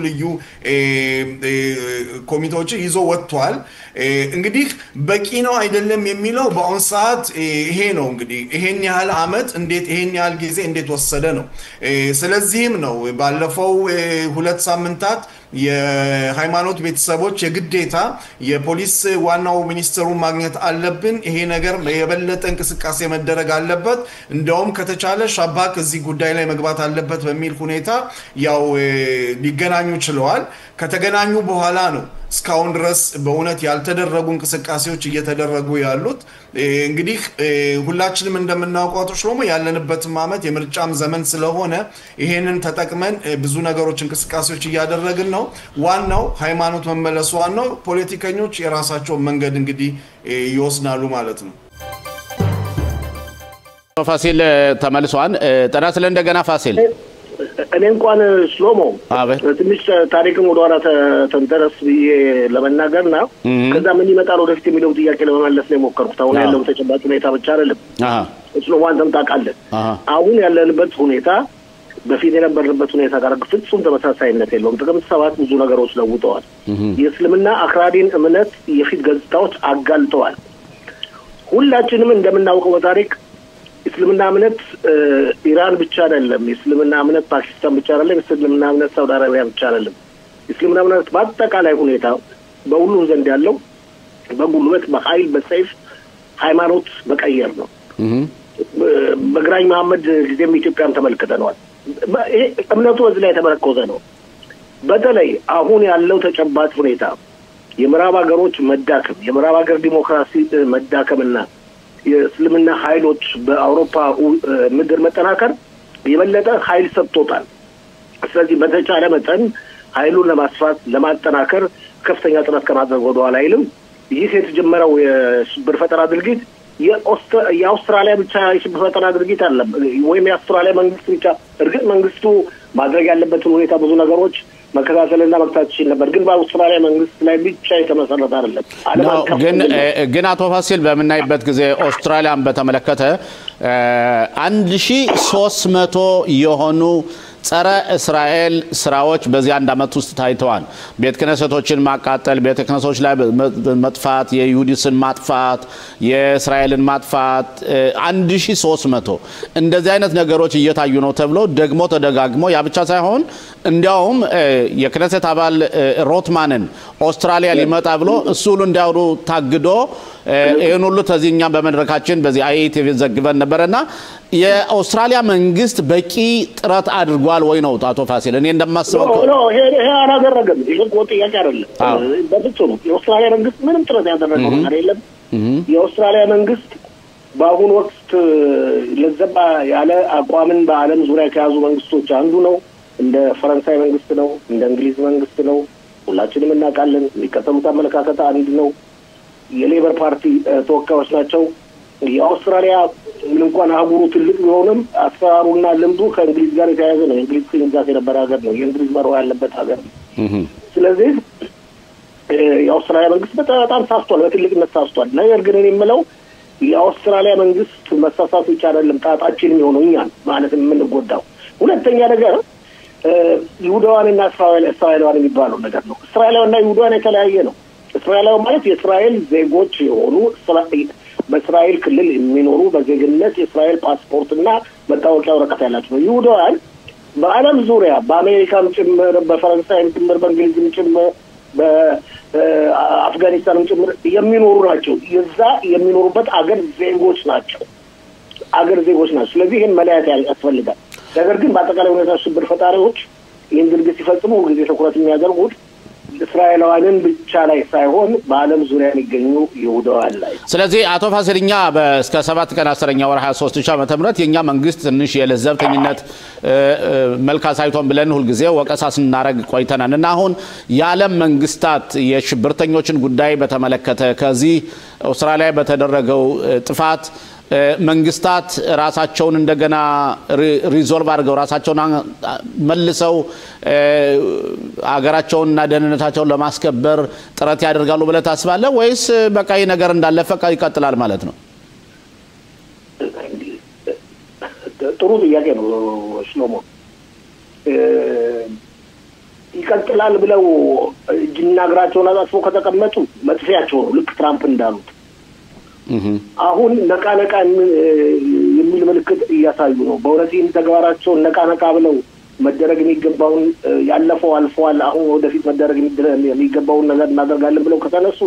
ኮሚቴዎች ይዞ ወጥቷል። እንግዲህ በቂ ነው አይደለም የሚለው በአሁን ሰዓት ይሄ ነው እንግዲህ ይሄን ያህል አመት እንዴት ይሄን ያህል ጊዜ እንዴት ወሰደ ነው። ስለዚህም ነው ባለፈው 2 ሳምንታት የሃይማኖት ቤተሰቦች የግዴታ የፖሊስ ዋናው ሚኒስትሩን ማግኘት አለብን፣ ይሄ ነገር የበለጠ እንቅስቃሴ መደረግ አለበት፣ እንደውም ከተቻለ ሻባክ እዚህ ጉዳይ ላይ መግባት አለበት በሚል ሁኔታ ያው ሊገናኙ ችለዋል። ከተገናኙ በኋላ ነው እስካሁን ድረስ በእውነት ያልተደረጉ እንቅስቃሴዎች እየተደረጉ ያሉት። እንግዲህ ሁላችንም እንደምናውቀው ሽሎሞ ያለንበት አመት የምርጫም ዘመን ስለሆነ ይሄንን ተጠቅመን ብዙ ነገሮች እንቅስቃሴዎች እያደረግን ነው። ዋናው ሃይማኖት መመለስ ዋናው፣ ፖለቲከኞች የራሳቸው መንገድ እንግዲህ ይወስናሉ ማለት ነው። ፋሲል ተመልሷል። ጤና ይስጥልኝ እንደገና ፋሲል። እኔ እንኳን ሽሎሞ ትንሽ ታሪክም ወደ ኋላ ተንተረስ ብዬ ለመናገርና ከዛ ምን ይመጣል ወደፊት የሚለው ጥያቄ ለመመለስ ነው የሞከርኩት። አሁን ያለው ተጨባጭ ሁኔታ ብቻ አይደለም። ሽሎሞ አንተም ታውቃለህ አሁን ያለንበት ሁኔታ በፊት የነበርንበት ሁኔታ ጋር ፍጹም ተመሳሳይነት የለውም። ጥቅምት 7 ብዙ ነገሮች ለውጠዋል። የእስልምና አክራሪን እምነት የፊት ገጽታዎች አጋልጠዋል። ሁላችንም እንደምናውቀው በታሪክ እስልምና እምነት ኢራን ብቻ አይደለም፣ እስልምና እምነት ፓኪስታን ብቻ አይደለም፣ እስልምና እምነት ሳውዲ አረቢያ ብቻ አይደለም። እስልምና እምነት በአጠቃላይ ሁኔታ በሁሉም ዘንድ ያለው በጉልበት በኃይል በሰይፍ ሃይማኖት መቀየር ነው። በግራኝ መሐመድ ጊዜም ኢትዮጵያን ተመልክተናል። እምነቱ በዚህ ላይ የተመረኮዘ ነው። በተለይ አሁን ያለው ተጨባጭ ሁኔታ የምዕራብ ሀገሮች መዳከም፣ የምዕራብ ሀገር ዲሞክራሲ መዳከምና የእስልምና ኃይሎች በአውሮፓ ምድር መጠናከር የበለጠ ኃይል ሰጥቶታል። ስለዚህ በተቻለ መጠን ኃይሉን ለማስፋት ለማጠናከር ከፍተኛ ጥረት ከማድረግ ወደ ኋላ አይልም። ይህ የተጀመረው የሽብር ፈጠራ ድርጊት የአውስትራሊያ ብቻ የሽብር ፈጠራ ድርጊት አይደለም፣ ወይም የአውስትራሊያ መንግስት ብቻ። እርግጥ መንግስቱ ማድረግ ያለበትን ሁኔታ ብዙ ነገሮች መከታተልና መክታት ይችላል ነበር፣ ግን በአውስትራሊያ መንግስት ላይ ብቻ የተመሰረተ አይደለም። ግን አቶ ፋሲል በመናይበት ጊዜ አውስትራሊያን በተመለከተ 1300 የሆኑ ጸረ እስራኤል ስራዎች በዚህ 1 አመት ውስጥ ታይተዋል። ቤተ ክህነቶችን ማቃጠል፣ ቤተ ክህነቶች ላይ መጥፋት፣ የይሁዲስን ማጥፋት፣ የእስራኤልን ማጥፋት 1300 እንደዚህ አይነት ነገሮች እየታዩ ነው ተብሎ ደግሞ ተደጋግሞ ያ ብቻ ሳይሆን እንዲያውም የክነሰት አባል ሮትማንን አውስትራሊያ ሊመጣ ብሎ እሱ ሁሉ እንዲያወሩ ታግዶ ይሄን ሁሉ ተዚህኛ በመድረካችን በዚህ አይቲቪ ዘግበን ነበርና የአውስትራሊያ መንግስት በቂ ጥረት አድርጓል ወይ ነው አቶ ፋሲል? እኔ እንደማስበው ይሄ አላደረገም። ይሄ ቆጥ ጥያቄ አይደለም። በፍጹም የአውስትራሊያ መንግስት ምንም ጥረት ያደረገው ነገር የለም። የአውስትራሊያ መንግስት በአሁኑ ወቅት ለዘባ ያለ አቋምን በአለም ዙሪያ ከያዙ መንግስቶች አንዱ ነው። እንደ ፈረንሳይ መንግስት ነው፣ እንደ እንግሊዝ መንግስት ነው። ሁላችንም እናውቃለን። የሚከተሉት አመለካከት አንድ ነው። የሌበር ፓርቲ ተወካዮች ናቸው። የአውስትራሊያ ምን እንኳን አህጉሩ ትልቅ ቢሆንም አሰራሩና ልምዱ ከእንግሊዝ ጋር የተያያዘ ነው። እንግሊዝ ግዛት የነበረ ሀገር ነው። የእንግሊዝ መርሆ ያለበት ሀገር ነው። ስለዚህ የአውስትራሊያ መንግስት በጣም ሳስቷል፣ በትልቅነት ሳስቷል። ነገር ግን እኔ የምለው የአውስትራሊያ መንግስት መሳሳቱ ብቻ አይደለም ጣጣችን የሚሆነው እኛን ማለት የምንጎዳው። ሁለተኛ ነገር ይሁዳውያንና እስራኤላውያን የሚባለው ነገር ነው። እስራኤላውያንና ይሁዳውያን የተለያየ ነው። እስራኤላውያን ማለት የእስራኤል ዜጎች የሆኑ በእስራኤል ክልል የሚኖሩ በዜግነት የእስራኤል ፓስፖርትና መታወቂያ ወረቀት ያላቸው ነው። ይሁዳውያን በዓለም ዙሪያ በአሜሪካም ጭምር በፈረንሳይም ጭምር በእንግሊዝም ጭምር በአፍጋኒስታንም ጭምር የሚኖሩ ናቸው። የዛ የሚኖሩበት አገር ዜጎች ናቸው። ስለዚህ ይህን መለያየት ያስፈልጋል። ነገር ግን በአጠቃላይ ሁኔታ ሽብር ፈጣሪዎች ይህን ድርጊት ሲፈጽሙ ጊዜ ትኩረት የሚያደርጉት እስራኤላውያንን ብቻ ላይ ሳይሆን በዓለም ዙሪያ የሚገኙ ይሁዳውያን ላይ። ስለዚህ አቶ ፋሲል እኛ እስከ 7 ቀን 10ኛ ወር 23 ዓመተ ምህረት የኛ መንግስት ትንሽ የለዘብተኝነት መልክ አሳይቶን ብለን ሁሉ ጊዜ ወቀሳ ስናረግ ቆይተናል እና አሁን የዓለም መንግስታት የሽብርተኞችን ጉዳይ በተመለከተ ከዚህ አውስትራሊያ በተደረገው ጥፋት መንግስታት ራሳቸውን እንደገና ሪዞልቭ አድርገው ራሳቸውን መልሰው አገራቸውንና ደህንነታቸውን ለማስከበር ጥረት ያደርጋሉ ብለህ ታስባለህ ወይስ በቃ ይሄ ነገር እንዳለፈ ይቀጥላል ማለት ነው? ጥሩ ጥያቄ ነው ሽሎሞ። ይቀጥላል ብለው እጅና እግራቸውን አጣጥፈው ከተቀመጡ መጥፊያቸው ነው፣ ልክ ትራምፕ እንዳሉት። አሁን ነቃ የሚል ምልክት እያሳዩ ነው። በእውነት ይህን ተግባራቸውን ነቃ ብለው መደረግ የሚገባውን ያለፈው አልፈዋል፣ አሁን ወደፊት መደረግ የሚገባውን ነገር እናደርጋለን ብለው ከተነሱ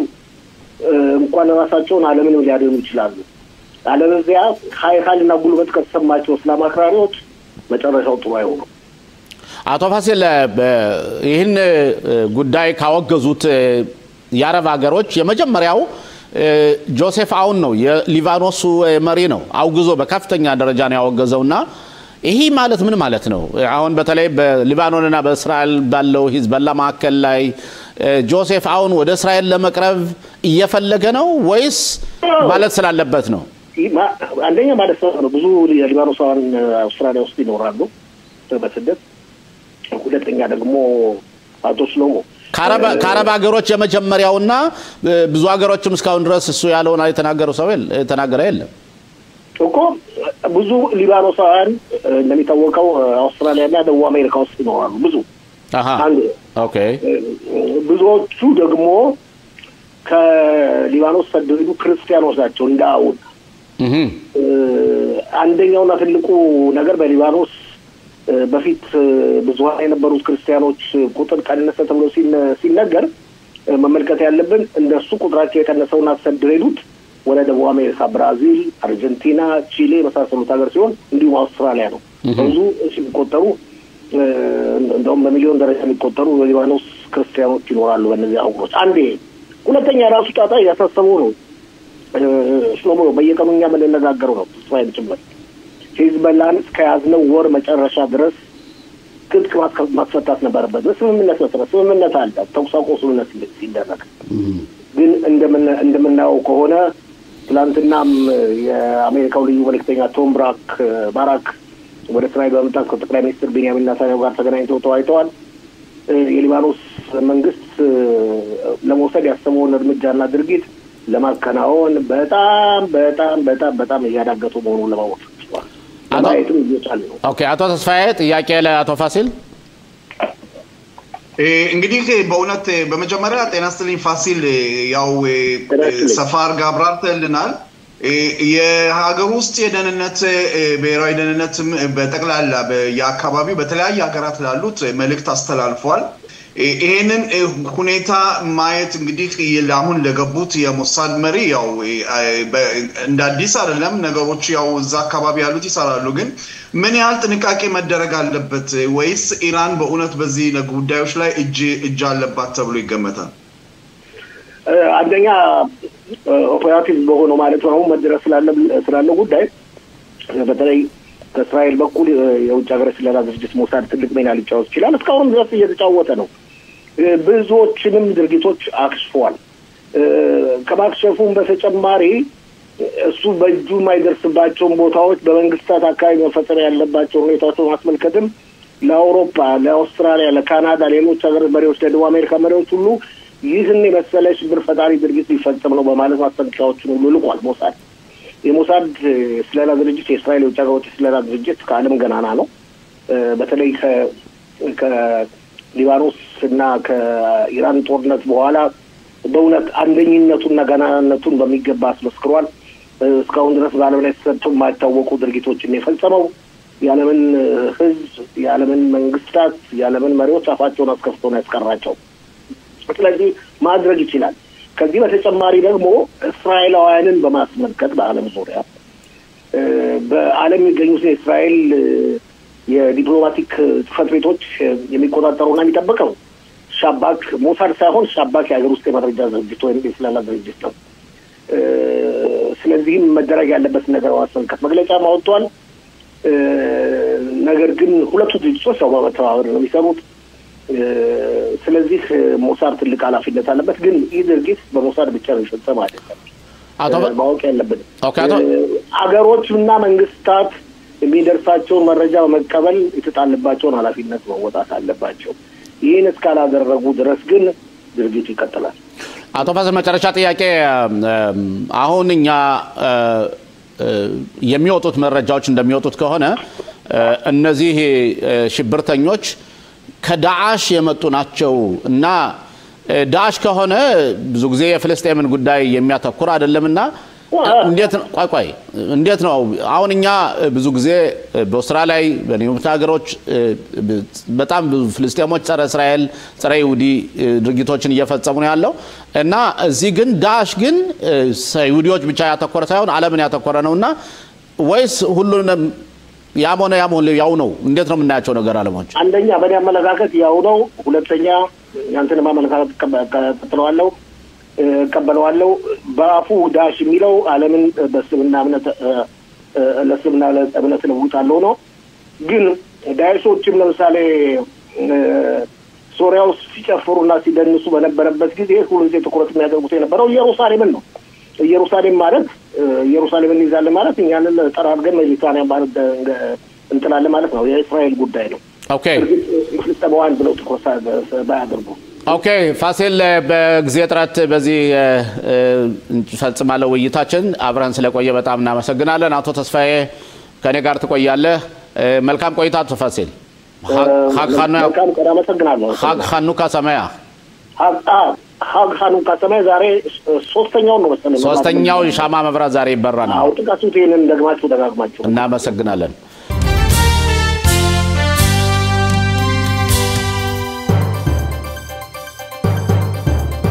እንኳን ራሳቸውን ዓለምን ሊያድኑ ይችላሉ። አለበለዚያ ኃይልና ጉልበት ከተሰማቸው እስላም አክራሪዎች መጨረሻው ጥሩ አይሆንም። አቶ ፋሲል ይህን ጉዳይ ካወገዙት የአረብ ሀገሮች የመጀመሪያው ጆሴፍ አውን ነው፣ የሊባኖሱ መሪ ነው። አውግዞ በከፍተኛ ደረጃ ነው ያወገዘውና ይሄ ማለት ምን ማለት ነው? አሁን በተለይ በሊባኖንና በእስራኤል ባለው ሂዝቦላ ማዕከል ላይ ጆሴፍ አውን ወደ እስራኤል ለመቅረብ እየፈለገ ነው ወይስ ማለት ስላለበት ነው? አንደኛ ማለት ነው ብዙ የሊባኖሳውያን አውስትራሊያ ውስጥ ይኖራሉ በስደት። ሁለተኛ ደግሞ አቶ ሽሎሞ ከአረብ ሀገሮች የመጀመሪያውና ብዙ ሀገሮችም እስካሁን ድረስ እሱ ያለውን የተናገረ የለም እኮ። ብዙ ሊባኖሳውያን እንደሚታወቀው አውስትራሊያና ደቡብ አሜሪካ ውስጥ ይኖራሉ ብዙ። ኦኬ። ብዙዎቹ ደግሞ ከሊባኖስ ሰደዱ ክርስቲያኖች ናቸው። እንዳውን አንደኛውና ትልቁ ነገር በሊባኖስ በፊት ብዙሃን የነበሩት ክርስቲያኖች ቁጥር ቀነሰ ተብሎ ሲነገር መመልከት ያለብን እንደሱ ቁጥራቸው የቀነሰውና ተሰደዱት ወደ ደቡብ አሜሪካ፣ ብራዚል፣ አርጀንቲና፣ ቺሊ መሳሰሉት ሀገር ሲሆን እንዲሁም አውስትራሊያ ነው። ብዙ ሲቆጠሩ እንደውም በሚሊዮን ደረጃ የሚቆጠሩ በሊባኖስ ክርስቲያኖች ይኖራሉ በእነዚህ አህጉሮች። አንዴ ሁለተኛ ራሱ ጣጣ ያሳሰበው ነው ሽሎሞ። በየቀኑ እኛ የምንነጋገረው ነው እስራኤል ጭምር ሂዝቦላን እስከያዝነው ወር መጨረሻ ድረስ ትጥቅ ማስፈታት ነበረበት። በስምምነት መሰረት ስምምነት አለ፣ ተኩስ አቁም ስምምነት ሲደረግ። ግን እንደምናየው ከሆነ ትናንትናም የአሜሪካው ልዩ መልእክተኛ ቶም ባራክ ወደ እስራኤል በመምጣት ከጠቅላይ ሚኒስትር ቤንያሚን ኔታንያሁ ጋር ተገናኝተው ተወያይተዋል። የሊባኖስ መንግስት ለመውሰድ ያሰበውን እርምጃና ድርጊት ለማከናወን በጣም እያዳገቱ መሆኑን ለማወቅ ይችላል። ኦኬ። አቶ ተስፋዬ ጥያቄ ለአቶ ፋሲል። እንግዲህ በእውነት በመጀመሪያ ጤና ይስጥልኝ ፋሲል፣ ያው ሰፋ አድርገህ አብራርተህልናል። የሀገር ውስጥ የደህንነት ብሔራዊ ደህንነት በጠቅላላ የአካባቢው በተለያየ ሀገራት ላሉት መልእክት አስተላልፏል። ይሄንን ሁኔታ ማየት እንግዲህ አሁን ለገቡት የሞሳድ መሪ ያው እንደ አዲስ አይደለም ነገሮች፣ ያው እዛ አካባቢ ያሉት ይሰራሉ። ግን ምን ያህል ጥንቃቄ መደረግ አለበት ወይስ ኢራን በእውነት በዚህ ጉዳዮች ላይ እጅ አለባት ተብሎ ይገመታል? አንደኛ ኦፐራቲቭ በሆነው ማለት ነው መድረስ ስላለው ጉዳይ በተለይ ከእስራኤል በኩል የውጭ ሀገር ስለላ ድርጅት ሞሳድ ትልቅ ሚና ሊጫወት ይችላል። እስካሁንም ድረስ እየተጫወተ ነው። ብዙዎችንም ድርጊቶች አክሽፏል። ከማክሸፉም በተጨማሪ እሱ በእጁ የማይደርስባቸውን ቦታዎች በመንግስታት አካባቢ መፈጸም ያለባቸው ሁኔታዎች ማስመልከትም ለአውሮፓ፣ ለአውስትራሊያ፣ ለካናዳ፣ ሌሎች ሀገር መሪዎች፣ ለደቡብ አሜሪካ መሪዎች ሁሉ ይህን የመሰለ ሽብር ፈጣሪ ድርጊት ሊፈጸም ነው በማለት ማስጠንቀቂያዎችን ሁሉ ልቋል ሞሳድ። የሞሳድ ስለላ ድርጅት የእስራኤል የውጭ ሀገሮች ስለላ ድርጅት ከዓለም ገናና ነው። በተለይ ከሊባኖስ እና ከኢራን ጦርነት በኋላ በእውነት አንደኝነቱንና ገናናነቱን በሚገባ አስመስክሯል። እስካሁን ድረስ በዓለም ላይ ተሰጥተው የማይታወቁ ድርጊቶችን የፈጸመው የዓለምን ሕዝብ፣ የዓለምን መንግስታት፣ የዓለምን መሪዎች አፋቸውን አስከፍተው ነው ያስቀራቸው። ስለዚህ ማድረግ ይችላል። ከዚህ በተጨማሪ ደግሞ እስራኤላውያንን በማስመልከት በዓለም ዙሪያ በዓለም የሚገኙት የእስራኤል የዲፕሎማቲክ ጽሕፈት ቤቶች የሚቆጣጠሩና የሚጠብቀው ሻባክ ሞሳድ ሳይሆን ሻባክ የሀገር ውስጥ የመረጃ ድርጅት ወይም የስለላ ድርጅት ነው። ስለዚህም መደረግ ያለበት ነገር ማስመልከት መግለጫ ማውጥቷል። ነገር ግን ሁለቱ ድርጅቶች ያው በመተባበር ነው የሚሰሩት። ስለዚህ ሞሳድ ትልቅ ኃላፊነት አለበት። ግን ይህ ድርጊት በሞሳድ ብቻ ነው የሚፈጸም አይደለም። ማወቅ ያለብን አገሮችና መንግስታት የሚደርሳቸውን መረጃ በመቀበል የተጣለባቸውን ኃላፊነት መወጣት አለባቸው። ይህን እስካላደረጉ ድረስ ግን ድርጊቱ ይቀጥላል። አቶ ፋሲል መጨረሻ ጥያቄ፣ አሁን እኛ የሚወጡት መረጃዎች እንደሚወጡት ከሆነ እነዚህ ሽብርተኞች ከዳዓሽ የመጡ ናቸው እና ዳዓሽ ከሆነ ብዙ ጊዜ የፍልስጤምን ጉዳይ የሚያተኩር አይደለምና እንዴት ነው አሁን እኛ ብዙ ጊዜ በአውስትራሊያ በኒውዮርክ ሀገሮች በጣም ብዙ ፍልስጤሞች ጸረ እስራኤል ጸረ ይሁዲ ድርጊቶችን እየፈጸሙ ነው ያለው እና እዚህ ግን ዳዓሽ ግን ይሁዲዎች ብቻ ያተኮረ ሳይሆን ዓለምን ያተኮረ ነውና ወይስ ሁሉንም ያም ያው ነው? እንዴት ነው የምናያቸው ነገር አለሞች? አንደኛ በእኔ አመለካከት ያው ነው። ሁለተኛ ያንተንም አመለካከት ቀበለዋለሁ። በአፉ ዳሽ የሚለው ዓለምን በእስልምና እምነት ለእስልምና እምነት ለውጣለው ነው። ግን ዳይሶችም ለምሳሌ ሶሪያ ውስጥ ሲጨፍሩና ሲደንሱ በነበረበት ጊዜ ሁሉ ጊዜ ትኩረት የሚያደርጉት የነበረው ኢየሩሳሌምን ነው። ኢየሩሳሌም ማለት ኢየሩሳሌምን ይዛል ማለት እኛንን ጠራርገን ሜዲትራኒያ ማለት እንጥላለን ማለት ነው። የእስራኤል ጉዳይ ነው። ኦኬ ፍልስጤማውያን ብለው ትኩረት ባያደርጉ። ኦኬ ፋሲል፣ በጊዜ ጥረት በዚህ ፈጽማለሁ ውይይታችን አብረን ስለቆየ በጣም እናመሰግናለን። አቶ ተስፋዬ ከኔ ጋር ትቆያለህ። መልካም ቆይታ አቶ ፋሲል። ሀግ ሀኑካ ሰማያ ሀኑካ ሰማይ ዛሬ ሶስተኛው ነው መሰለኝ። ሶስተኛው ሻማ መብራት ዛሬ ይበራል። አውጥቃችሁ ይሄንን ደግማችሁ እናመሰግናለን።